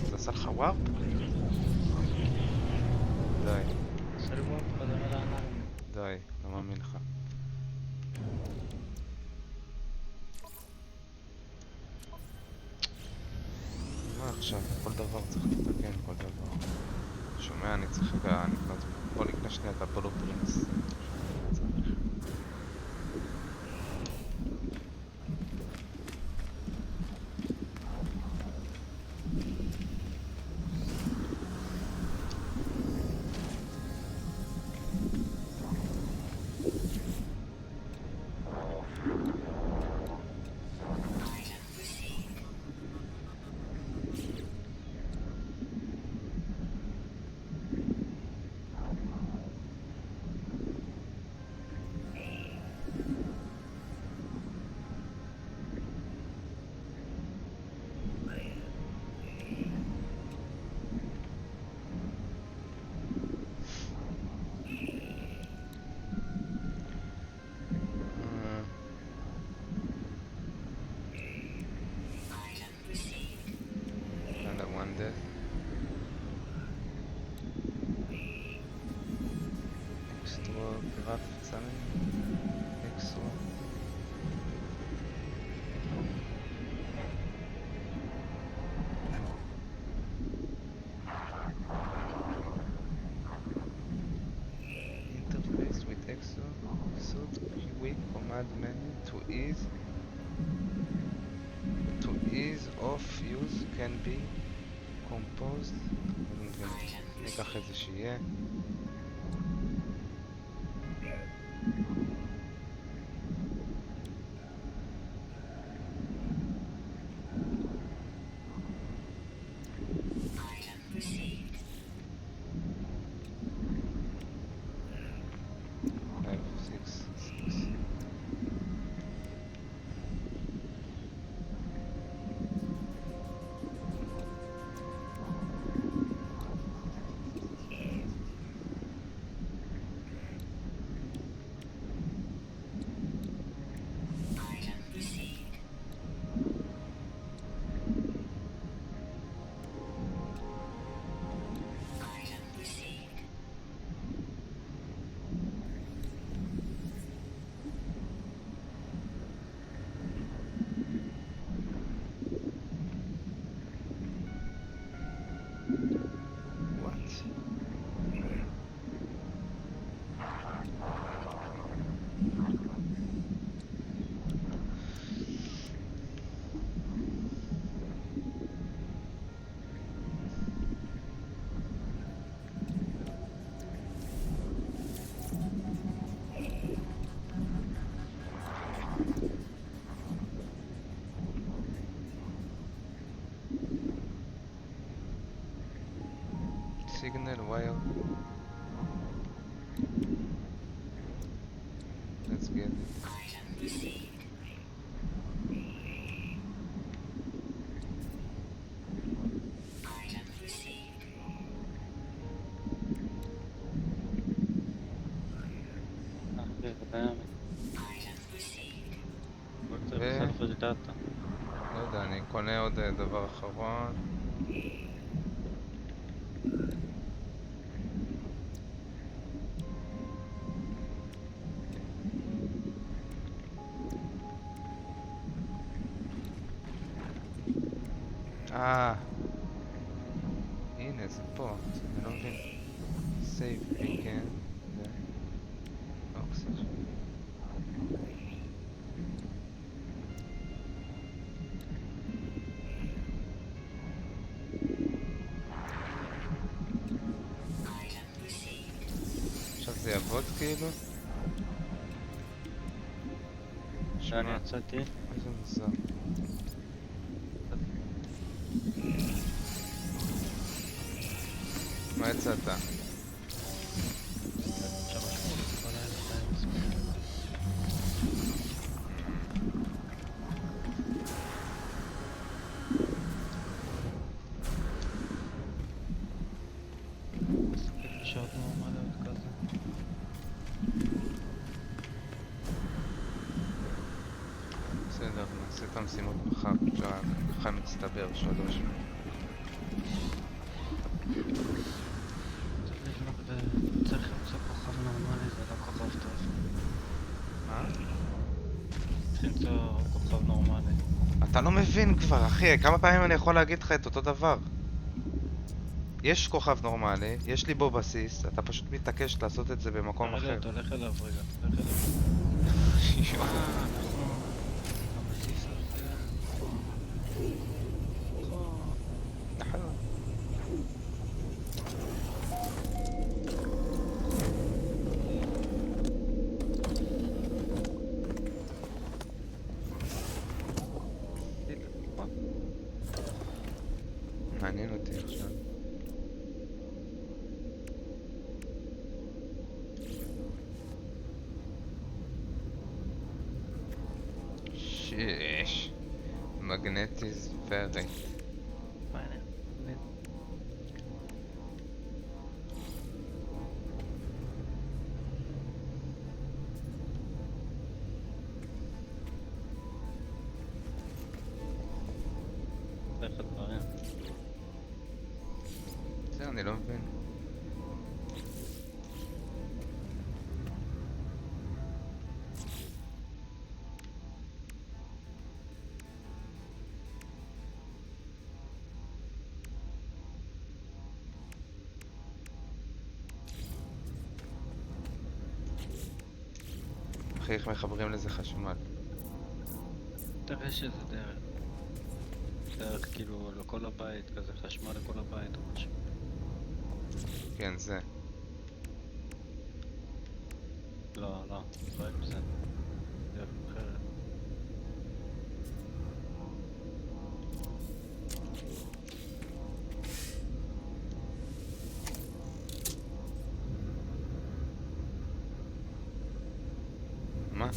זה עשה לך ווארפ? די. די, לא מאמין. לך. מה עכשיו? כל דבר צריך לתקן, כל דבר. שומע, אני צריך רגע לקנות... בוא נקנה שנייה את הבלו פרינס. Another one death. Extra Kraftsamen. Extra. Interface with extra. Suit quick command menu to ease of use can be composed. ניקח את זה שיהיה. Item received. 5, 6, 6. Item received. Item received. What? Signal wire. Let's get it. Item received. Item received. קיים. Item received. בוא קצת בסלפג' דאטה. לא יודע, אני קונה עוד דבר אחרון. הנה זה פה, אני לא מבין. סייב ביקן. אוקסיג'ן. Item received. עכשיו זה יעבוד כאילו? שאני יצאתי. איזה מוזר. מה יצאת? שעות נורמליות כזה. בסדר, נעשה את המשימות מחר, ככה מצטבר, שלוש. צריך למצוא כוכב נורמלי, זה לא כוכב טוב. לו כוכב נורמלי. אתה לא מבין כבר, אחי, כמה פעמים אני יכול להגיד לך את אותו דבר? יש כוכב נורמלי, יש לי בו בסיס, אתה פשוט מתעקש לעשות את זה במקום אחר. רגע, תלך אליו רגע, תלך אליו. יואו. נכון. הבסיס הזה. נכון. מעניין אותי עכשיו. שיש. Magnetic ferrite. איך הדברים? זה אני לא מבין. אחי, איך מחברים לזה חשמל? תראה שזה דרך. דרך כאילו לכל הבית, כזה חשמל לכל הבית או משהו. כן, זה. לא, לא עם זה. דרך אחרת. מה?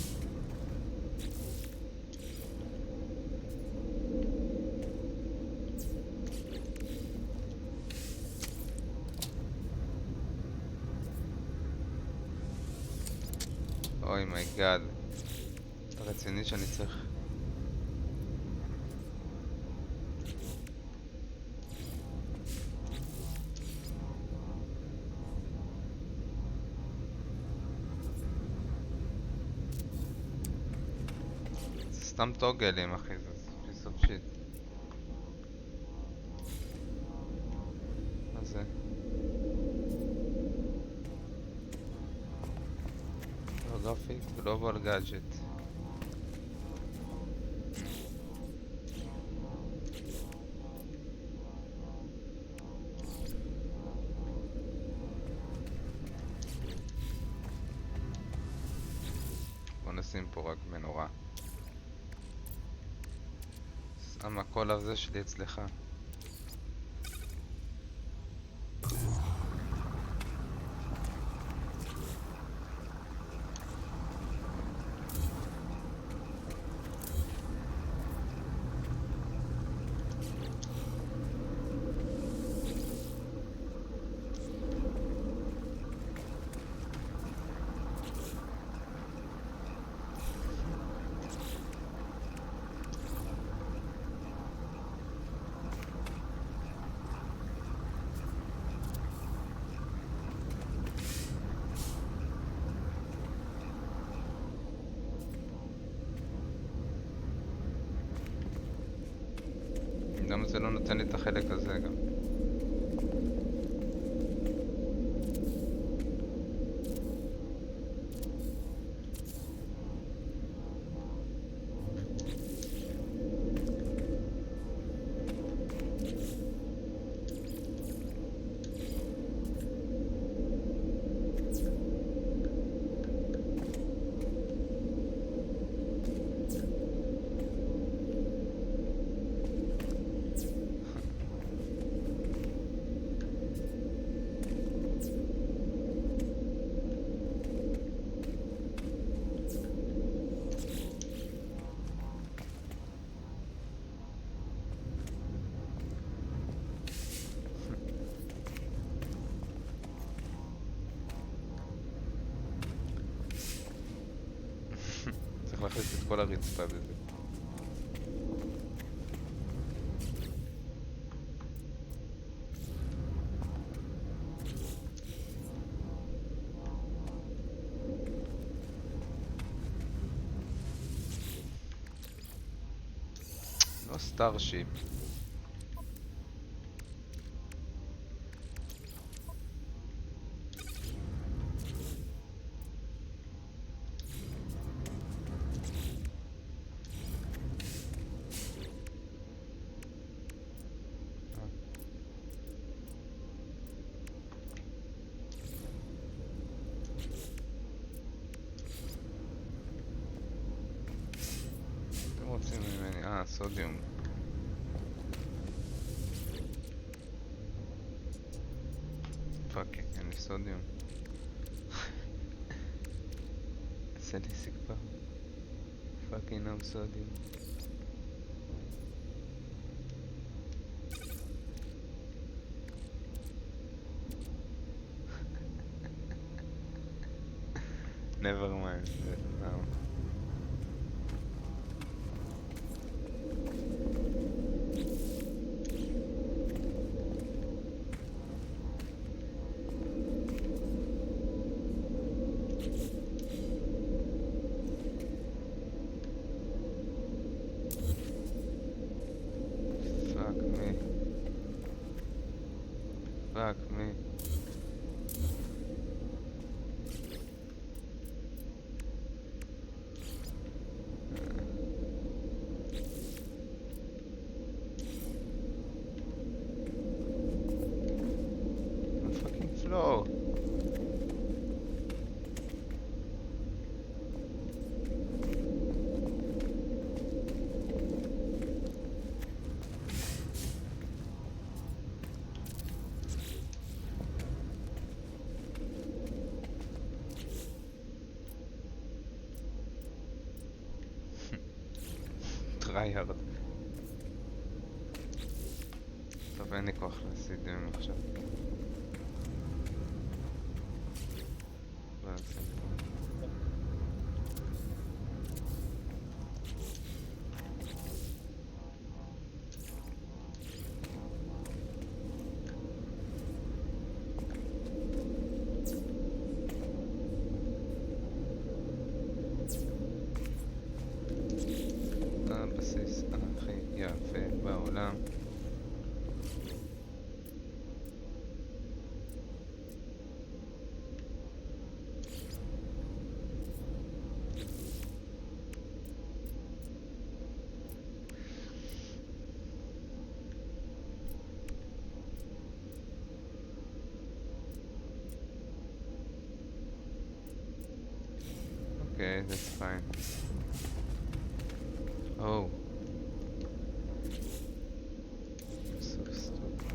אוי מי גאד. אתה רציני שאני צריך... זה סתם טוגלים אחי, זה piece of shit. מה זה? גרפיק, גלובל גאדג'ט. בוא נשים פה רק מנורה. שם הכל הזה שלי אצלך. למה זה לא נותן לי את החלק הזה גם? צריך להכניס את כל הרצפה בזה. לא סטארשיפ. אתם רוצים ממני? סודיום. פאק, אין לי סודיום. עשה לי סיכפה. פאקינג no סודיום. never mind. No. Fuck me. Fuck me. The fucking floor. טרייארד. טוב, אין לי כוח לסידים עכשיו. בוא נשים פה. הבסיס הכי יפה בעולם. Okay, that's fine. Oh. So stupid.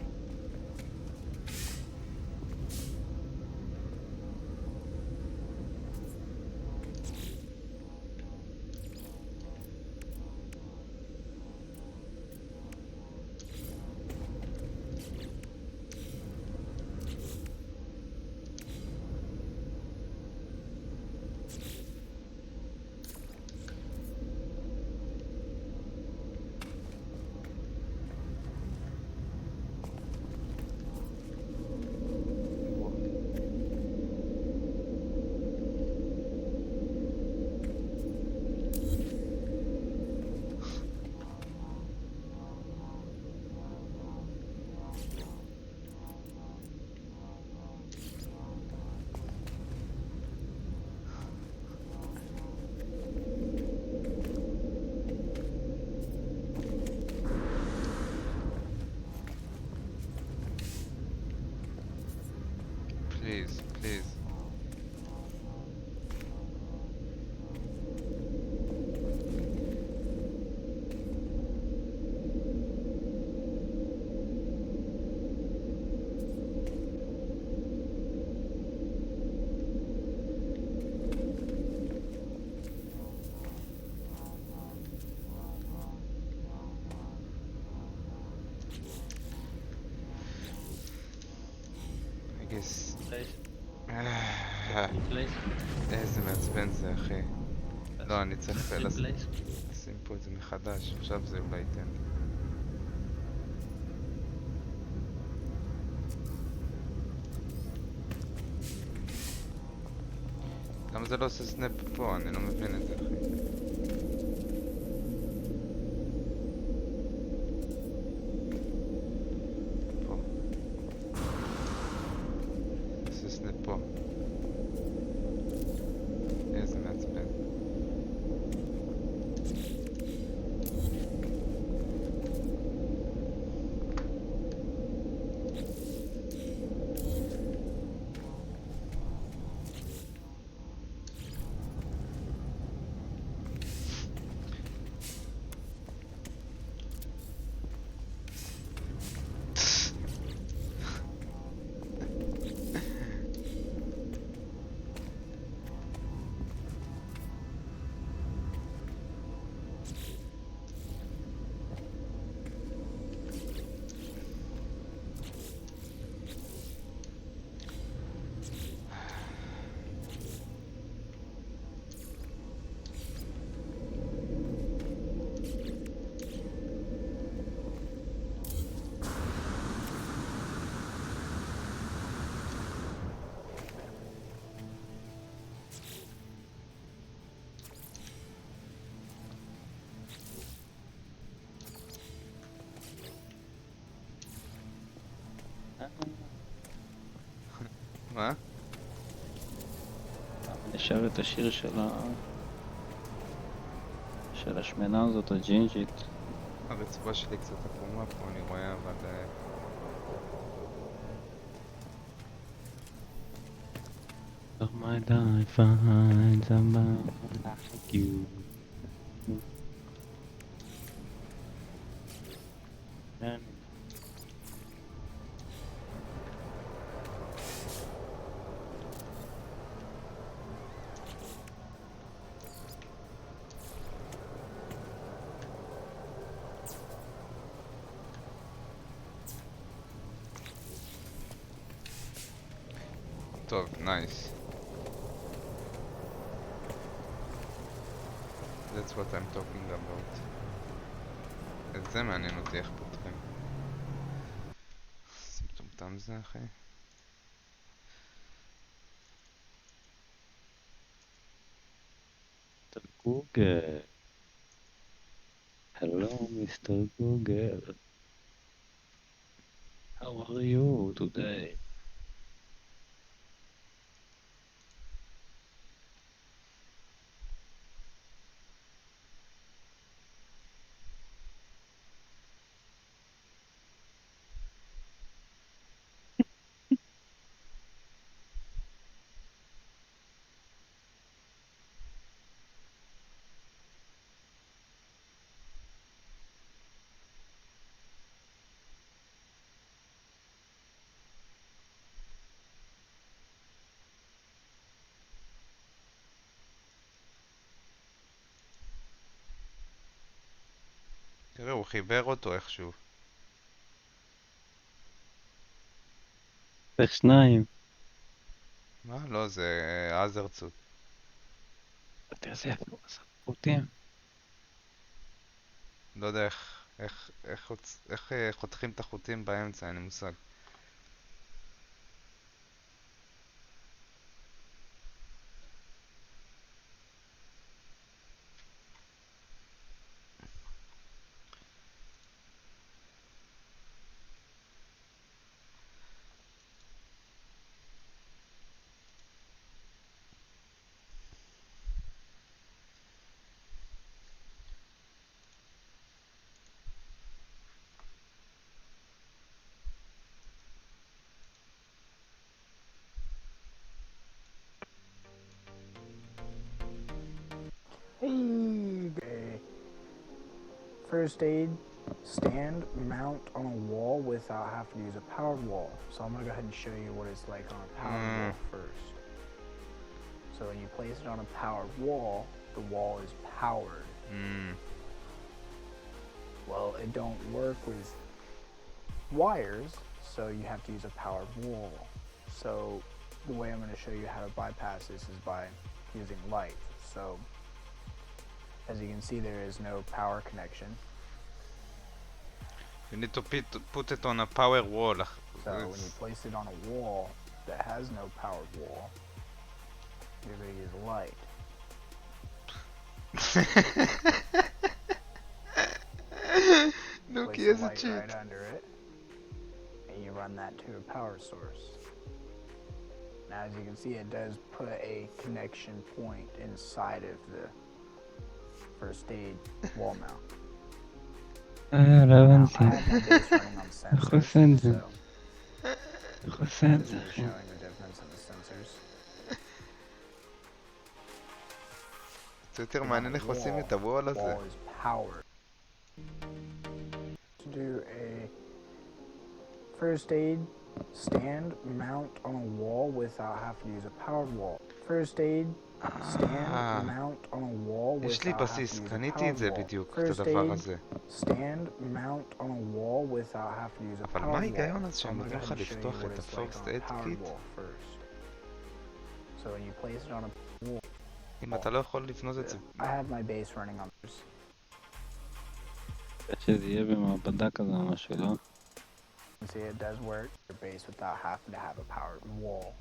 Please, please. I guess. פלייס? איזה מעצבן זה, אחי. לא, אני צריך שים פלייס? לשים פה את זה מחדש, עכשיו זה אולי ייתן לי. למה זה לא עושה סנאפ פה? אני לא מבין את זה, אחי. מה? נשאר את השיר של השמנה הזאת, הג'ינג'ית. הרצועה שלי קצת עקומה פה, אני רואה, אבל... Oh my God, I find somebody like you. And טוב, נייס. That's what I'm talking about. את זה מעניין אותי איך פותחים. זה מטומטם זה, אחי. Google. Hello, Mr. Google. How are you today? תראה, הוא חיבר אותו איכשהו. איך שניים? מה? לא, זה עזרצוט. אתה יודע איפה הוא עשה חוטים? לא יודע איך חותכים את החוטים באמצע, אין לי מושג. Hey, first aid stand mount on a wall without having to use a powered wall. So I'm gonna go ahead and show you what it's like on a powered wall first. So when you place it on a powered wall, the wall is powered. Well, it don't work with wires, so you have to use a powered wall. So the way I'm going to show you how to bypass this is by using light. So as you can see, there is no power connection. You need to put it on a power wall. So when you place it on a wall that has no powered wall, you're going to use light. Nuki Place is the a light cheat. right under it, and you run that to a power source. Now, as you can see, it does put a connection point inside of the first aid wall mount. לא Now, I הבנתי. have my base running on איך הוא עושה את זה? sensors, so איך הוא עושה את this זה, is אחי? showing the difference in the sensors. זה יותר On מעניין the איך עושים wall, את הוול הזה. wall is powered. To do a first aid stand mount on a wall without having to use a powered wall. First aid stand mount on a wall יש לי without having to בסיס, use a קניתי את זה powered wall. בדיוק, את First הדבר aid הזה. stand mount on a wall without having to use a אבל powered מה wall. ההיגיון אז So I'm שהם gonna נותנים go לך ahead and show you לפתוח what את it's like ה-first on a aid powered kit? wall first. So when you place it on a wall, אם אתה לא יכול לבנות את זה. I have my base running on this. שזה יהיה במעבדה כזה או משהו, לא? You can see it does work your base without having to have a powered wall.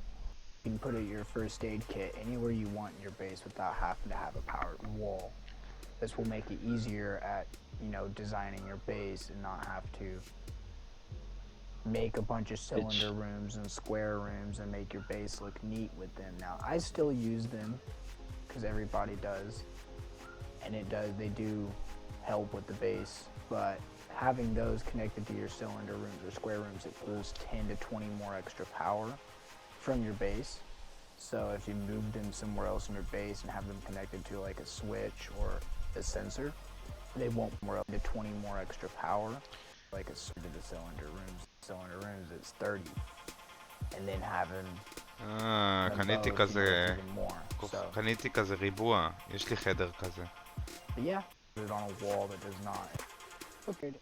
You can put your first aid kit anywhere you want in your base without having to have a powered wall. This will make it easier at, designing your base and not have to make a bunch of cylinder rooms and square rooms and make your base look neat with them. Now, I still use them because everybody does, and they do help with the base, but having those connected to your cylinder rooms or square rooms, it pulls 10 to 20 more extra power from your base. So if you move them somewhere else in your base and have them connected to like a switch or a sensor, they won't more up to 20 more extra power. Like a to the cylinder rooms it's 30, and then having קניתי above, כזה, even more. So, קניתי כזה ריבוע, יש לי חדר כזה. but yeah, put it on a wall that does not. Okay,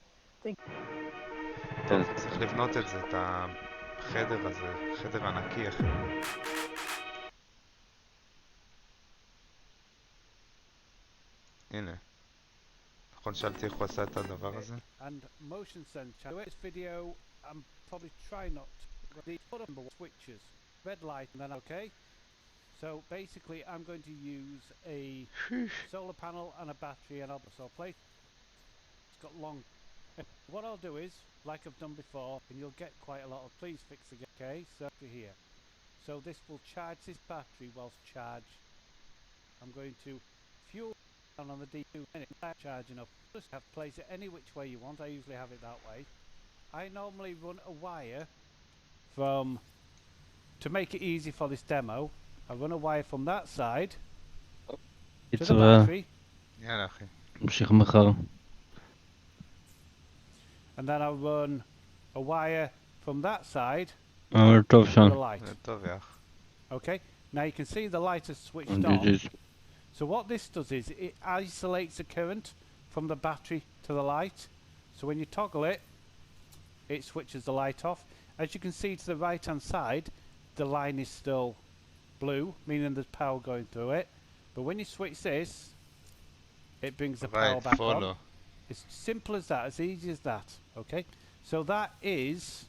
טוב, צריך לבנות את זה, את החדר הזה, חדר ענקי אחר. הנה. נכון שאלתי איך הוא עשה את הדבר הזה? And motion sensor. In this video, I'm probably trying not to. The other switches, red light, and then okay. So basically, I'm going to use a solar panel and a battery, and I'll place. It's got long. What I'll do is, like I've done before, and you'll get quite a lot of. Please fix again. Okay, so here. So this will charge this battery whilst charge. I'm going to fuel on the D2 minute charging up. Just have place it any which way you want. I usually have it that way. I normally run a wire from, to make it easy for this demo, I run a wire from that side to the battery, יאללה אחי. נמשיך מחר. and then I run a wire from that side טוב to שם. the light. זה טוב יח. Okay, now you can see the light has switched on. So what this does is it isolates the current from the battery to the light. So when you toggle it, it switches the light off. As you can see to the right hand side, the line is still blue, meaning there's power going through it. But when you switch this, it brings the power Right, back follow. on. It's simple as that, as easy as that. Okay, so that is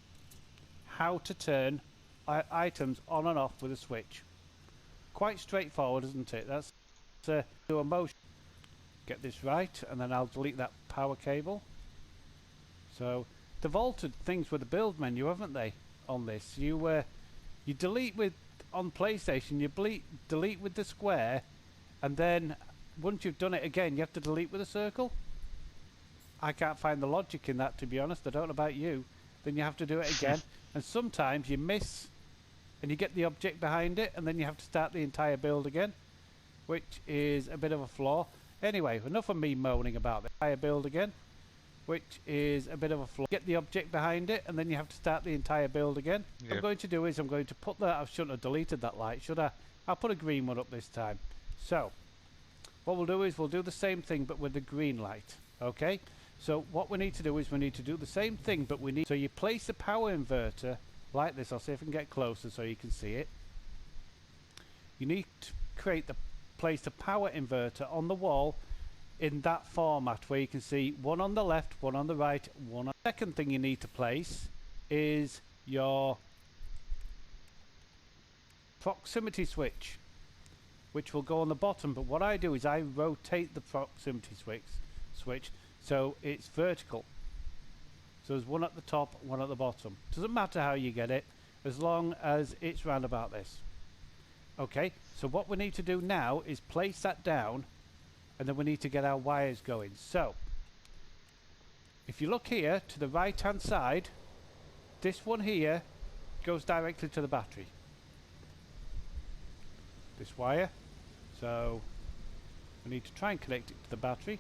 how to turn items on and off with a switch. Quite straightforward, isn't it? That's do a motion. Get this right, and then I'll delete that power cable. So they've altered things with the build menu, haven't they? On this, you delete with on PlayStation. You delete with the square, and then once you've done it again, you have to delete with a circle. I can't find the logic in that, to be honest. I don't know about you. Then you have to do it again, and sometimes you miss, and you get the object behind it, and then you have to start the entire build again, which is a bit of a flaw. Anyway, enough of me moaning about the entire build again, which is a bit of a flaw. Get the object behind it, and then you have to start the entire build again. What I'm going to do is I'm going to put that. I shouldn't have deleted that light, should I? I'll put a green one up this time. So what we'll do is we'll do the same thing, but with the green light. Okay. So what we need to do is we need to do the same thing, but we need. So you place the power inverter like this. I'll see if I can get closer so you can see it. You need to place the power inverter on the wall in that format where you can see one on the left, one on the right, one on the second thing you need to place is your proximity switch, which will go on the bottom. But what I do is I rotate the proximity switch so it's vertical. So there's one at the top, one at the bottom. Doesn't matter how you get it, as long as it's round about this. Okay, so what we need to do now is place that down, and then we need to get our wires going. So if you look here to the right hand side, this one here goes directly to the battery, this wire. So we need to try and connect it to the battery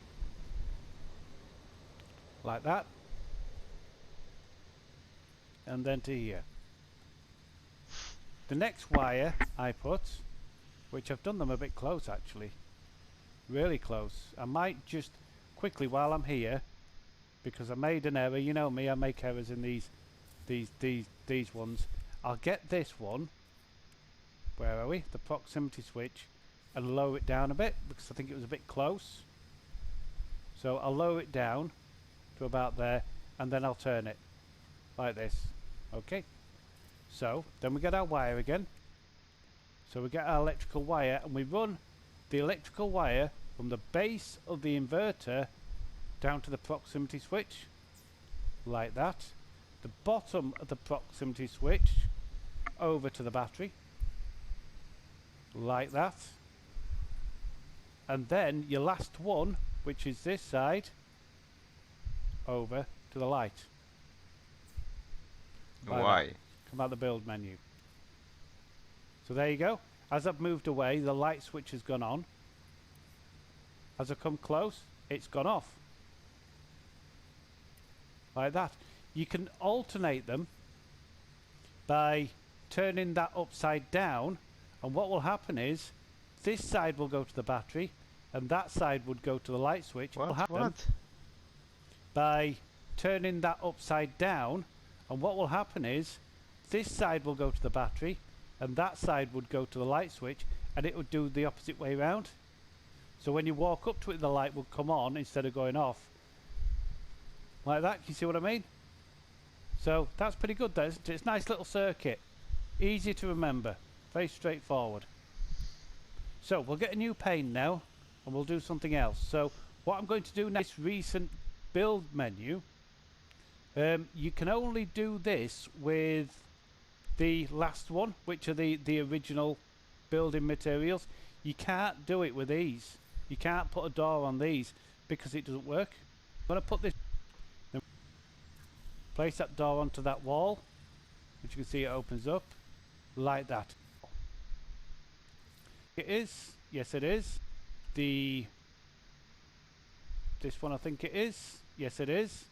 like that, and then to here. The next wire I put, which I've done them a bit close actually, really close. I might just quickly while I'm here, because I made an error. You know me, I make errors in these ones. I'll get this one. Where are we? The proximity switch, and lower it down a bit because I think it was a bit close. So I'll lower it down to about there, and then I'll turn it like this. Okay. So then we get our wire again. So we get our electrical wire, and we run the electrical wire from the base of the inverter down to the proximity switch like that. the bottom of the proximity switch over to the battery, like that, and then your last one, which is this side, over to the light. Like Why? that. Come out the build menu. So there you go. As I've moved away, the light switch has gone on. As I come close, it's gone off. Like that. You can alternate them by turning that upside down, and what will happen is this side will go to the battery and that side would go to the light switch. What will happen by turning that upside down, and what will happen is this side will go to the battery and that side would go to the light switch, and it would do the opposite way round. So when you walk up to it, the light will come on instead of going off. Like that. You see what I mean? So that's pretty good, though, isn't it? It's a nice little circuit. Easy to remember. Very straightforward. So we'll get a new pane now and we'll do something else. So what I'm going to do next, recent build menu. You can only do this with the last one, which are the original building materials. You can't do it with these. You can't put a door on these because it doesn't work. I'm going to put this, place that door onto that wall, which you can see it opens up like that. It is, yes it is. This one I think it is, yes it is.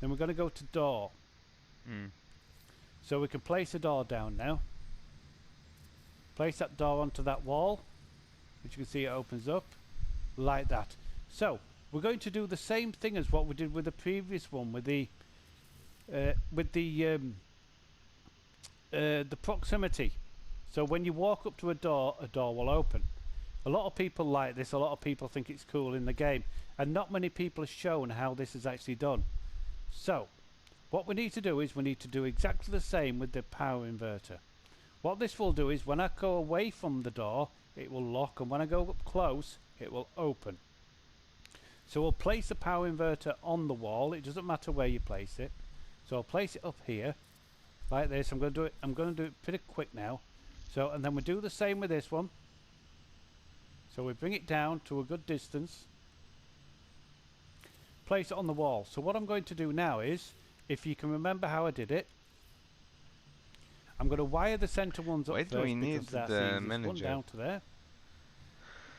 Then we're going to go to door. So we can place a door down now. Place that door onto that wall, which you can see it opens up like that. So we're going to do the same thing as what we did with the previous one, with the proximity. So when you walk up to a door will open. A lot of people like this. A lot of people think it's cool in the game, and not many people have shown how this is actually done. So what we need to do is we need to do exactly the same with the power inverter. What this will do is when I go away from the door, it will lock, and when I go up close, it will open. So we'll place the power inverter on the wall. It doesn't matter where you place it. So I'll place it up here like this. I'm going to do it pretty quick now. So, and then we do the same with this one. So we bring it down to a good distance, place it on the wall. So what I'm going to do now is, if you can remember how I did it, I'm going to wire the center ones up Why first, do we need because that's the easiest one manager? down to there.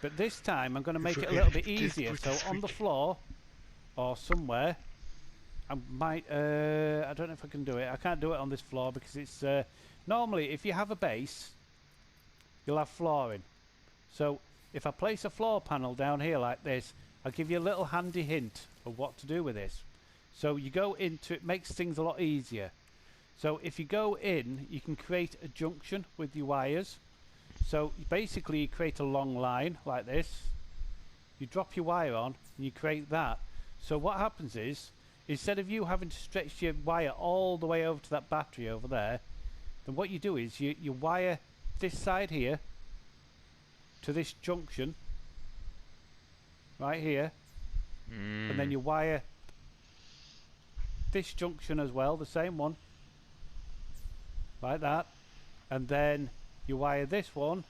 But this time I'm going to make it a little bit easier. So on the floor or somewhere, I might, I don't know if I can do it. I can't do it on this floor because it's, normally if you have a base, you'll have flooring. So if I place a floor panel down here like this, I'll give you a little handy hint of what to do with this. So you go into it, makes things a lot easier. So if you go in, you can create a junction with your wires. So basically you create a long line like this. You drop your wire on and you create that. So what happens is, instead of you having to stretch your wire all the way over to that battery over there, then what you do is you wire this side here to this junction right here, and then you wire this junction as well, the same one, like that, and then you wire this one.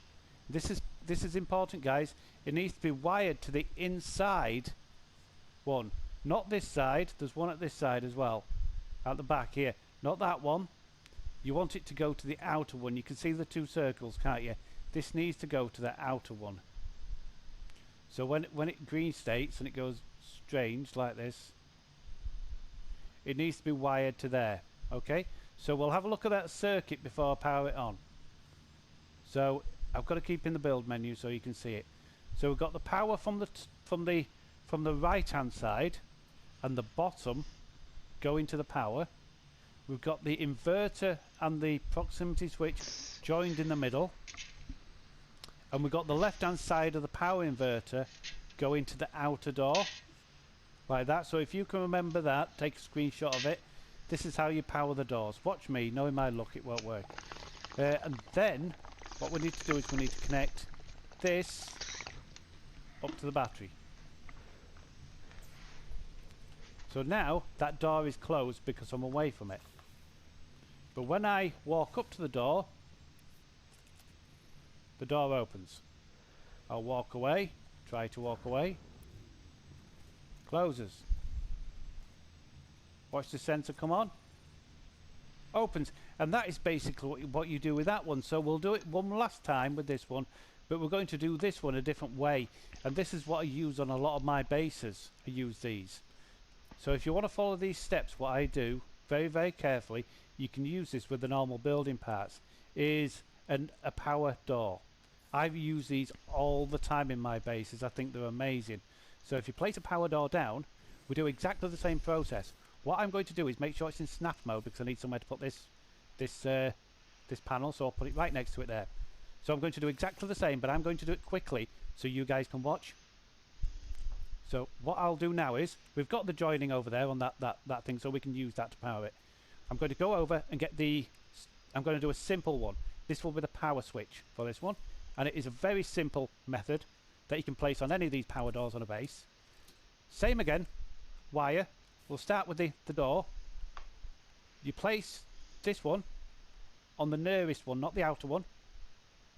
This is important, guys. It needs to be wired to the inside one, not this side. There's one at this side as well, at the back here, not that one. You want it to go to the outer one. You can see the two circles, can't you? This needs to go to the outer one. So when it green states and it goes strange like this, it needs to be wired to there. Okay, so we'll have a look at that circuit before I power it on. So I've got to keep in the build menu so you can see it. So we've got the power from the right hand side and the bottom going to the power. We've got the inverter and the proximity switch joined in the middle, and we've got the left hand side of the power inverter going to the outer door like that. So if you can remember that, take a screenshot of it. This is how you power the doors. Watch me, knowing my luck it won't work. And then what we need to do is we need to connect this up to the battery. So now that door is closed because I'm away from it. But when I walk up to the door opens. I'll walk away, try to walk away, closes. Watch the sensor come on, opens. And that is basically what you do with that one. So we'll do it one last time with this one, but we're going to do this one a different way. And this is what I use on a lot of my bases. I use these. So if you want to follow these steps, what I do very, very carefully, you can use this with the normal building parts, is a power door. I use these all the time in my bases. I think they're amazing. So if you place a power door down, we do exactly the same process. What I'm going to do is make sure it's in snap mode, because I need somewhere to put this panel, so I'll put it right next to it there. So I'm going to do exactly the same, but I'm going to do it quickly so you guys can watch. So what I'll do now is, we've got the joining over there on that thing, so we can use that to power it. I'm going to go over and get I'm going to do a simple one. This will be the power switch for this one, and it is a very simple method that you can place on any of these power doors on a base. Same again, wire. We'll start with the door. You place this one on the nearest one, not the outer one,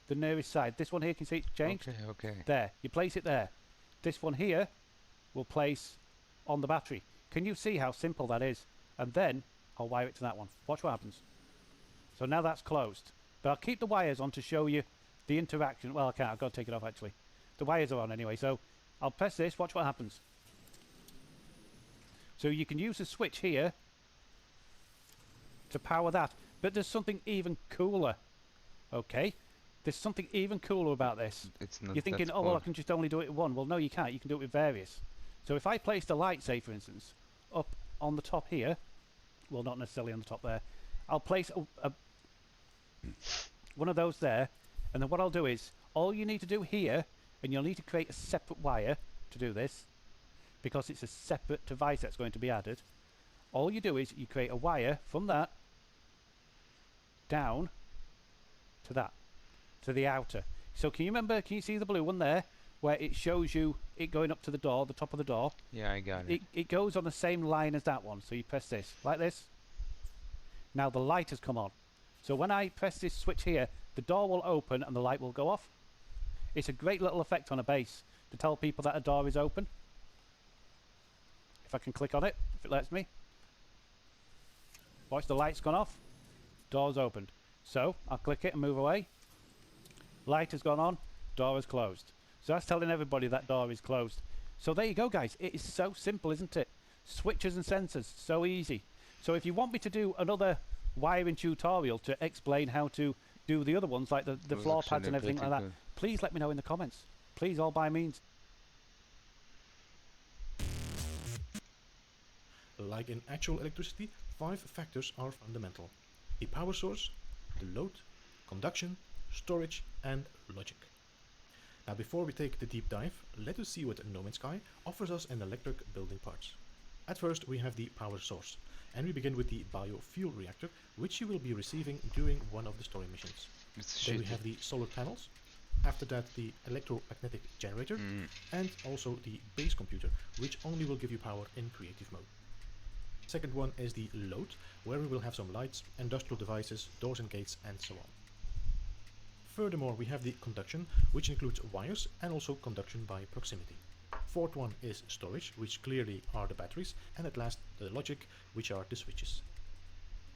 the nearest side. This one here, can you see it's changed? Okay. There, you place it there. This one here will place on the battery. Can you see how simple that is? And then I'll wire it to that one. Watch what happens. So now that's closed. But I'll keep the wires on to show you the interaction. Well, I can't. I've got to take it off actually. The wires are on anyway. So I'll press this. Watch what happens. So you can use the switch here to power that. But there's something even cooler. Okay? There's something even cooler about this. It's not. You're thinking, that oh, well, I cool. can just only do it with one. Well, no, you can't. You can do it with various. So if I place the light, say, for instance, up on the top here, well, not necessarily on the top there, I'll place one of those there, and then what I'll do is, all you need to do here, and you'll need to create a separate wire to do this, because it's a separate device that's going to be added. All you do is you create a wire from that down to that, to the outer. So can you see the blue one there, where it shows you it going up to the door, the top of the door? Yeah, I got it. It goes on the same line as that one. So you press this, like this. Now the light has come on. So when I press this switch here, the door will open and the light will go off. It's a great little effect on a base to tell people that a door is open. If I can click on it, if it lets me. Watch, the light's gone off. Door's opened. So I'll click it and move away. Light has gone on. Door is closed. So that's telling everybody that door is closed. So there you go, guys. It is so simple, isn't it? Switches and sensors, so easy. So if you want me to do another wiring tutorial to explain how to do the other ones, like the was floor pads actually and everything like pretty that, good. please let me know in the comments. Please, all by means. Like in actual electricity, 5 factors are fundamental: the power source, the load, conduction, storage, and logic. Now, before we take the deep dive, let us see what No Man's Sky offers us in electric building parts. At first, we have the power source, and we begin with the biofuel reactor, which you will be receiving during one of the story missions. It's Then we shitty. have the solar panels. After that, the electromagnetic generator, and also the base computer, which only will give you power in creative mode. Second one is the load, where we will have some lights, industrial devices, doors and gates, and so on. Furthermore, we have the conduction, which includes wires and also conduction by proximity. Fourth one is storage, which clearly are the batteries, and at last the logic, which are the switches.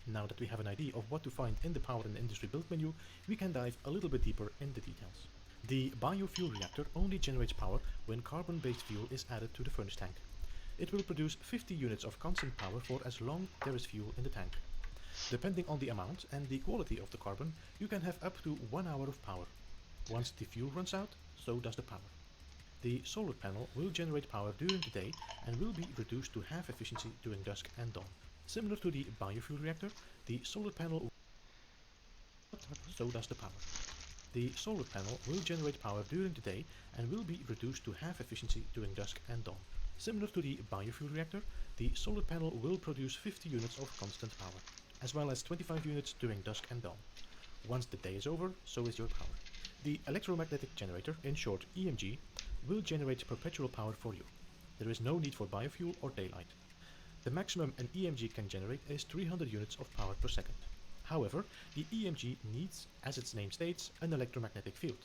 Now that we have an idea of what to find in the Power and Industry build menu, we can dive a little bit deeper in the details. The biofuel reactor only generates power when carbon-based fuel is added to the furnace tank. It will produce 50 units of constant power for as long there is fuel in the tank. Depending on the amount and the quality of the carbon, you can have up to 1 hour of power. Once the fuel runs out, so does the power. The solar panel will generate power during the day and will be reduced to half efficiency during dusk and dawn. Similar to the biofuel reactor, the solar panel so does the power. The solar panel will generate power during the day and will be reduced to half efficiency during dusk and dawn. Similar to the biofuel reactor, the solar panel will produce 50 units of constant power, as well as 25 units during dusk and dawn. Once the day is over, so is your power. The electromagnetic generator, in short EMG, will generate perpetual power for you. There is no need for biofuel or daylight. The maximum an EMG can generate is 300 units of power per second. However, the EMG needs, as its name states, an electromagnetic field.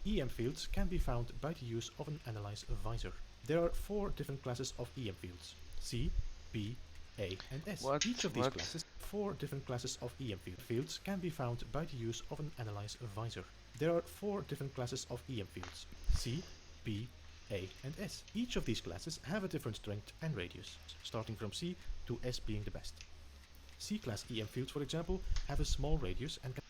EM fields can be found by the use of an analyze visor. There are 4 different classes of EM fields: C, B, A, and S. What? Each of these What? classes, 4 different classes of EM fields can be found by the use of an analyze visor. There are 4 different classes of EM fields: C, B, A, and S. Each of these classes have a different strength and radius, starting from C to S being the best. C-class EM fields, for example, have a small radius and can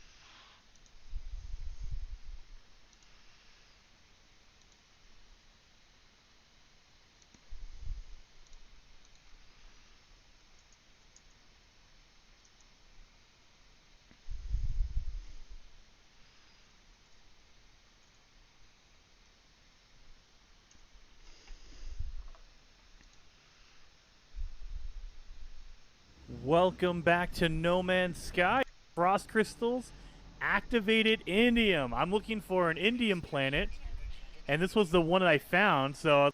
Welcome back to No Man's Sky. Frost crystals, activated indium. I'm looking for an indium planet, and this was the one that I found. So,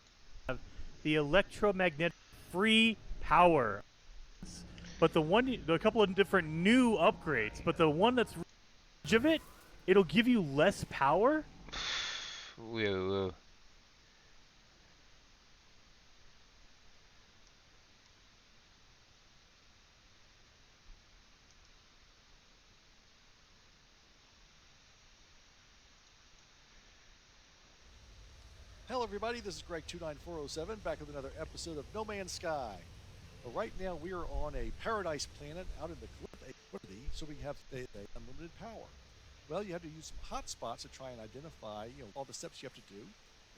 the electromagnetic free power. But there are a couple of different new upgrades. But the one that's of it, it'll give you less power. Whoa. Hello everybody, this is Greg29407 back with another episode of No Man's Sky. Well, right now we are on a paradise planet out in the Calypso, so we have unlimited power. Well, you have to use some hotspots to try and identify all the steps you have to do.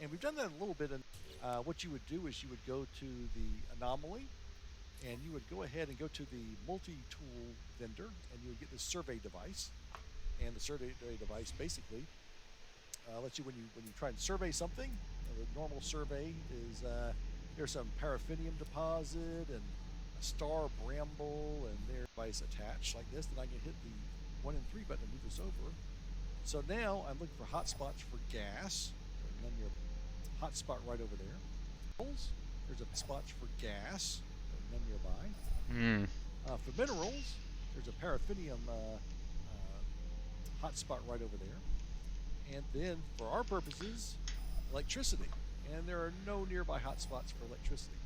And we've done that a little bit. And what you would do is you would go to the anomaly and you would go ahead and go to the multi-tool vendor and you would get this survey device. And the survey device basically lets you, when you try and survey something, the normal survey is there's some paraffinium deposit and a star bramble and their device attached like this. Then I can hit the 1 and 3 button to move this over. So now I'm looking for hotspots for gas. And then your hotspot right over there. There's a spot for gas. None nearby. For minerals, there's a paraffinium hotspot right over there. And then, for our purposes, electricity. And there are no nearby hotspots for electricity.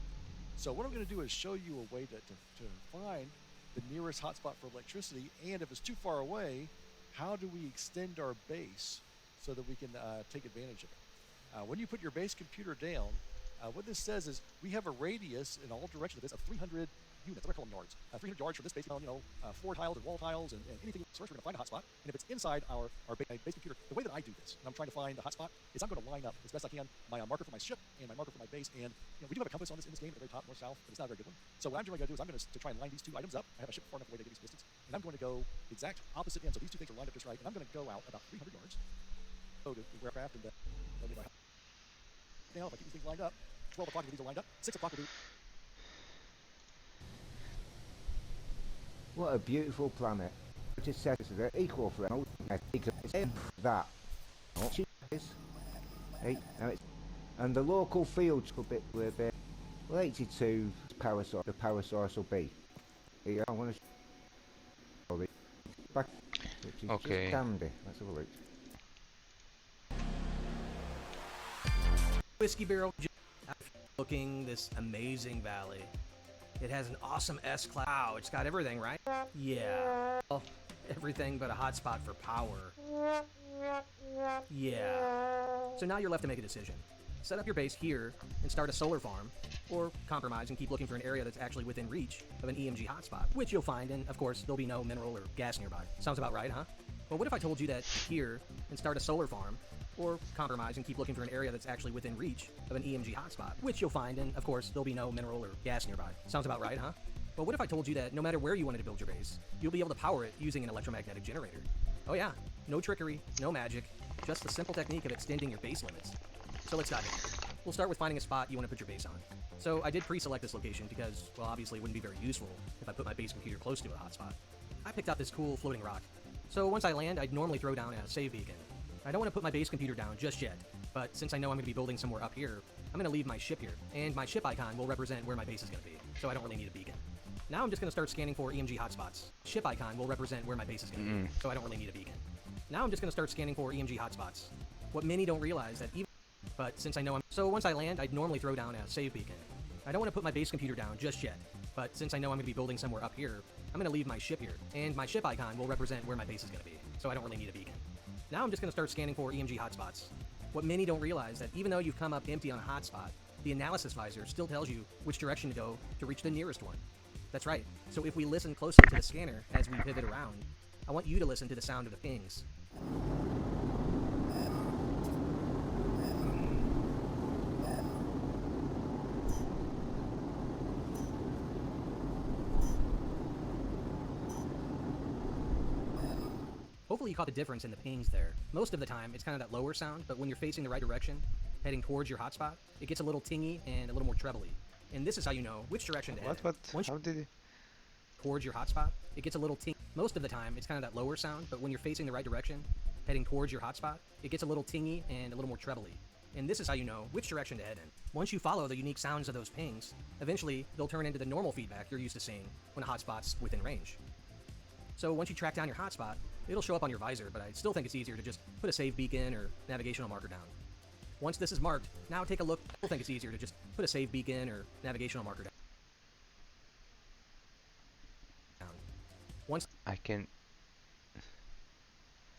So what I'm going to do is show you a way to find the nearest hotspot for electricity, and if it's too far away, how do we extend our base so that we can take advantage of it. When you put your base computer down, what this says is we have a radius in all directions of this of 300 units. I'm going to call them yards. 300 yards from this base, floor tiles and wall tiles and anything. So we're going to find a hotspot, and if it's inside our base computer, the way that I do this, and I'm trying to find a hotspot, is I'm going to line up as best I can my marker for my ship and my marker for my base. And we do have a compass on this in this game at the very top, north south, but it's not a very good one. So what I'm generally going to do is I'm going to try and line these two items up. I have a ship far enough away to give me some distance, and I'm going to go the exact opposite end. So these two things are lined up just right, and I'm going to go out about 300 yards. Go to the aircraft and now if I keep these things lined up, 12 o'clock will be these are lined up. 6 o'clock will be. What a beautiful planet. It just says they're equal for them. That. And the local fields could be with 82 power source. The power source will be. Here, I want to show it. Back, which is Okay. just dandy. Let's have a look. Whiskey barrel looking this amazing valley. It has an awesome S-Class. Wow, it's got everything, right? Yeah. Well, everything but a hotspot for power. Yeah. So now you're left to make a decision. Set up your base here and start a solar farm, or compromise and keep looking for an area that's actually within reach of an EMG hotspot, which you'll find, and of course, there'll be no mineral or gas nearby. Sounds about right, huh? Well, what if I told you that here and start a solar farm, or compromise and keep looking for an area that's actually within reach of an EMG hotspot, which you'll find, and of course, there'll be no mineral or gas nearby. Sounds about right, huh? Well, what if I told you that no matter where you wanted to build your base, you'll be able to power it using an electromagnetic generator? Oh yeah, no trickery, no magic, just the simple technique of extending your base limits. So let's dive in. We'll start with finding a spot you want to put your base on. So I did pre-select this location because, well, obviously it wouldn't be very useful if I put my base computer close to a hotspot. I picked out this cool floating rock. So once I land, I'd normally throw down a save beacon. I don't want to put my base computer down just yet, but since I know I'm going to be building somewhere up here, I'm going to leave my ship here, and my ship icon will represent where my base is going to be, so I don't really need a beacon. Now I'm just going to start scanning for EMG hotspots. Ship icon will represent where my base is going to be, so I don't really need a beacon. Now I'm just going to start scanning for EMG hotspots. What many don't realize that even... But since I know I'm... So once I land, I'd normally throw down a save beacon. I don't want to put my base computer down just yet, but since I know I'm going to be building somewhere up here, I'm going to leave my ship here, and my ship icon will represent where my base is going to be, so I don't really need a beacon. Now I'm just going to start scanning for EMG hotspots. What many don't realize that even though you've come up empty on a hotspot, the analysis visor still tells you which direction to go to reach the nearest one. That's right, so if we listen closely to the scanner as we pivot around, I want you to listen to the sound of the pings. Hopefully you caught the difference in the pings there. Most of the time, it's kind of that lower sound, but when you're facing the right direction, heading towards your hotspot, it gets a little tingy and a little more trebly. And this is how you know which direction to head. How did it? Towards your hotspot, it gets a little tingy. Most of the time, it's kind of that lower sound, but when you're facing the right direction, heading towards your hotspot, it gets a little tingy and a little more trebly. And this is how you know which direction to head in. Once you follow the unique sounds of those pings, eventually they'll turn into the normal feedback you're used to seeing when a hotspot's within range. So once you track down your hotspot, it'll show up on your visor, but I still think it's easier to just put a save beacon or navigational marker down. Once this is marked, now take a look. I still think it's easier to just put a save beacon or navigational marker down. Once I can...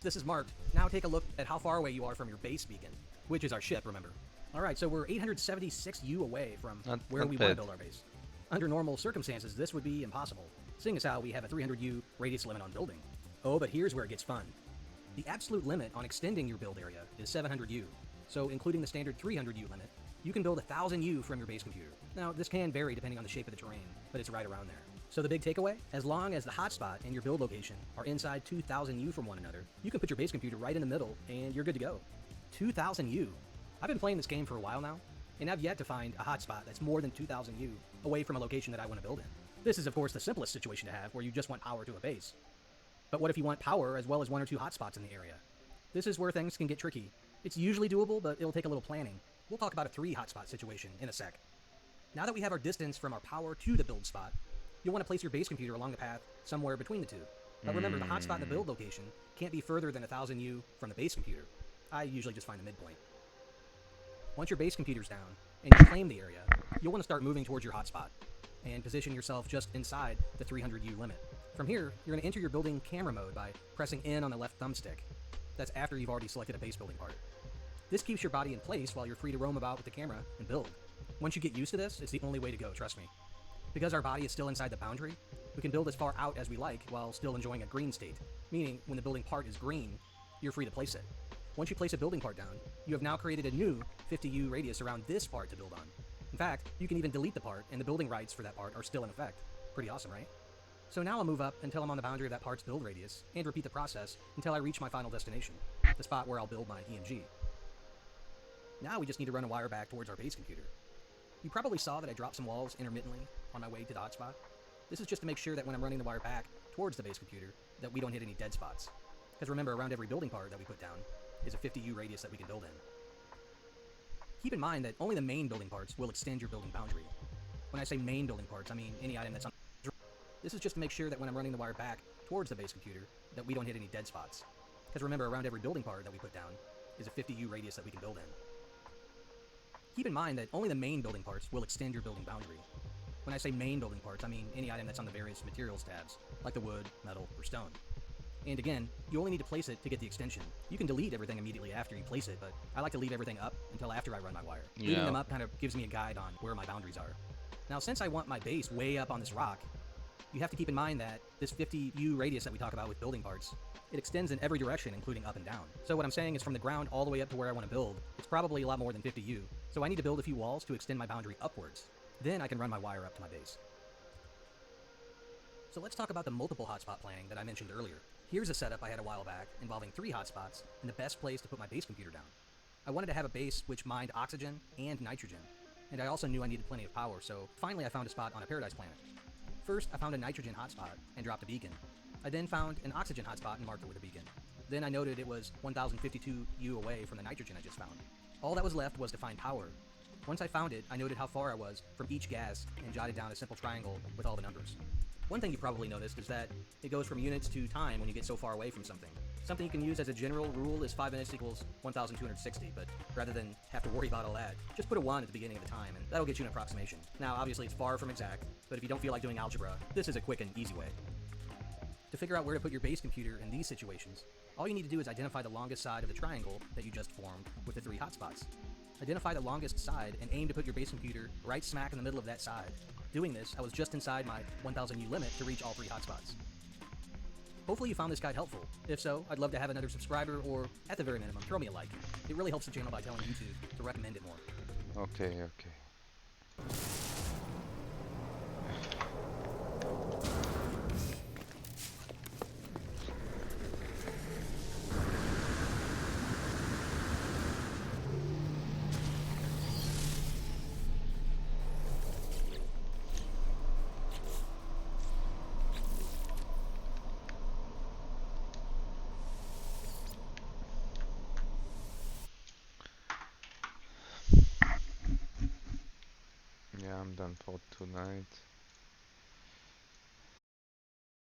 this is marked, now take a look at how far away you are from your base beacon, which is our ship, remember. Alright, so we're 876 U away from where we want to build our base. Under normal circumstances, this would be impossible, seeing as how we have a 300 U radius limit on building. Oh, but here's where it gets fun. The absolute limit on extending your build area is 700 U, so including the standard 300 U limit, you can build 1000 U from your base computer. Now, this can vary depending on the shape of the terrain, but it's right around there. So the big takeaway? As long as the hotspot and your build location are inside 2000 U from one another, you can put your base computer right in the middle and you're good to go. 2000 U. I've been playing this game for a while now, and I've yet to find a hotspot that's more than 2000 U away from a location that I want to build in. This is of course the simplest situation to have where you just want power to a base. But what if you want power as well as 1 or 2 hotspots in the area? This is where things can get tricky. It's usually doable, but it'll take a little planning. We'll talk about a 3 hotspot situation in a sec. Now that we have our distance from our power to the build spot, you'll want to place your base computer along the path somewhere between the two. But remember, the hotspot and the build location can't be further than 1000 U from the base computer. I usually just find the midpoint. Once your base computer's down and you claim the area, you'll want to start moving towards your hotspot and position yourself just inside the 300 U limit. From here, you're going to enter your building camera mode by pressing N on the left thumbstick. That's after you've already selected a base building part. This keeps your body in place while you're free to roam about with the camera and build. Once you get used to this, it's the only way to go, trust me. Because our body is still inside the boundary, we can build as far out as we like while still enjoying a green state, meaning when the building part is green, you're free to place it. Once you place a building part down, you have now created a new 50 U radius around this part to build on. In fact, you can even delete the part and the building rights for that part are still in effect. Pretty awesome, right? So now I'll move up until I'm on the boundary of that part's build radius, and repeat the process until I reach my final destination, the spot where I'll build my EMG. Now we just need to run a wire back towards our base computer. You probably saw that I dropped some walls intermittently on my way to the hotspot. This is just to make sure that when I'm running the wire back towards the base computer, that we don't hit any dead spots. Because remember, around every building part that we put down is a 50 U radius that we can build in. Keep in mind that only the main building parts will extend your building boundary. When I say main building parts, I mean any item that's on. This is just to make sure that when I'm running the wire back towards the base computer, that we don't hit any dead spots. Because remember, around every building part that we put down is a 50 U radius that we can build in. Keep in mind that only the main building parts will extend your building boundary. When I say main building parts, I mean any item that's on the various materials tabs, like the wood, metal, or stone. And again, you only need to place it to get the extension. You can delete everything immediately after you place it, but I like to leave everything up until after I run my wire. Yeah. Leaving them up kind of gives me a guide on where my boundaries are. Now, since I want my base way up on this rock, you have to keep in mind that this 50 U radius that we talk about with building parts, it extends in every direction, including up and down. So what I'm saying is from the ground all the way up to where I want to build, it's probably a lot more than 50 U. So I need to build a few walls to extend my boundary upwards. Then I can run my wire up to my base. So let's talk about the multiple hotspot planning that I mentioned earlier. Here's a setup I had a while back involving 3 hotspots and the best place to put my base computer down. I wanted to have a base which mined oxygen and nitrogen, and I also knew I needed plenty of power, so finally I found a spot on a paradise planet. First, I found a nitrogen hotspot and dropped a beacon. I then found an oxygen hotspot and marked it with a beacon. Then I noted it was 1052 U away from the nitrogen I just found. All that was left was to find power. Once I found it, I noted how far I was from each gas and jotted down a simple triangle with all the numbers. One thing you probably noticed is that it goes from units to time when you get so far away from something. Something you can use as a general rule is 5 minutes equals 1,260, but rather than have to worry about all that, just put a 1 at the beginning of the time, and that'll get you an approximation. Now, obviously it's far from exact, but if you don't feel like doing algebra, this is a quick and easy way. To figure out where to put your base computer in these situations, all you need to do is identify the longest side of the triangle that you just formed with the 3 hotspots. Identify the longest side and aim to put your base computer right smack in the middle of that side. Doing this, I was just inside my 1000 U limit to reach all 3 hotspots. Hopefully you found this guide helpful. If so, I'd love to have another subscriber, or at the very minimum, throw me a like. It really helps the channel by telling YouTube to recommend it more. Okay, okay. Yeah, I'm done for tonight.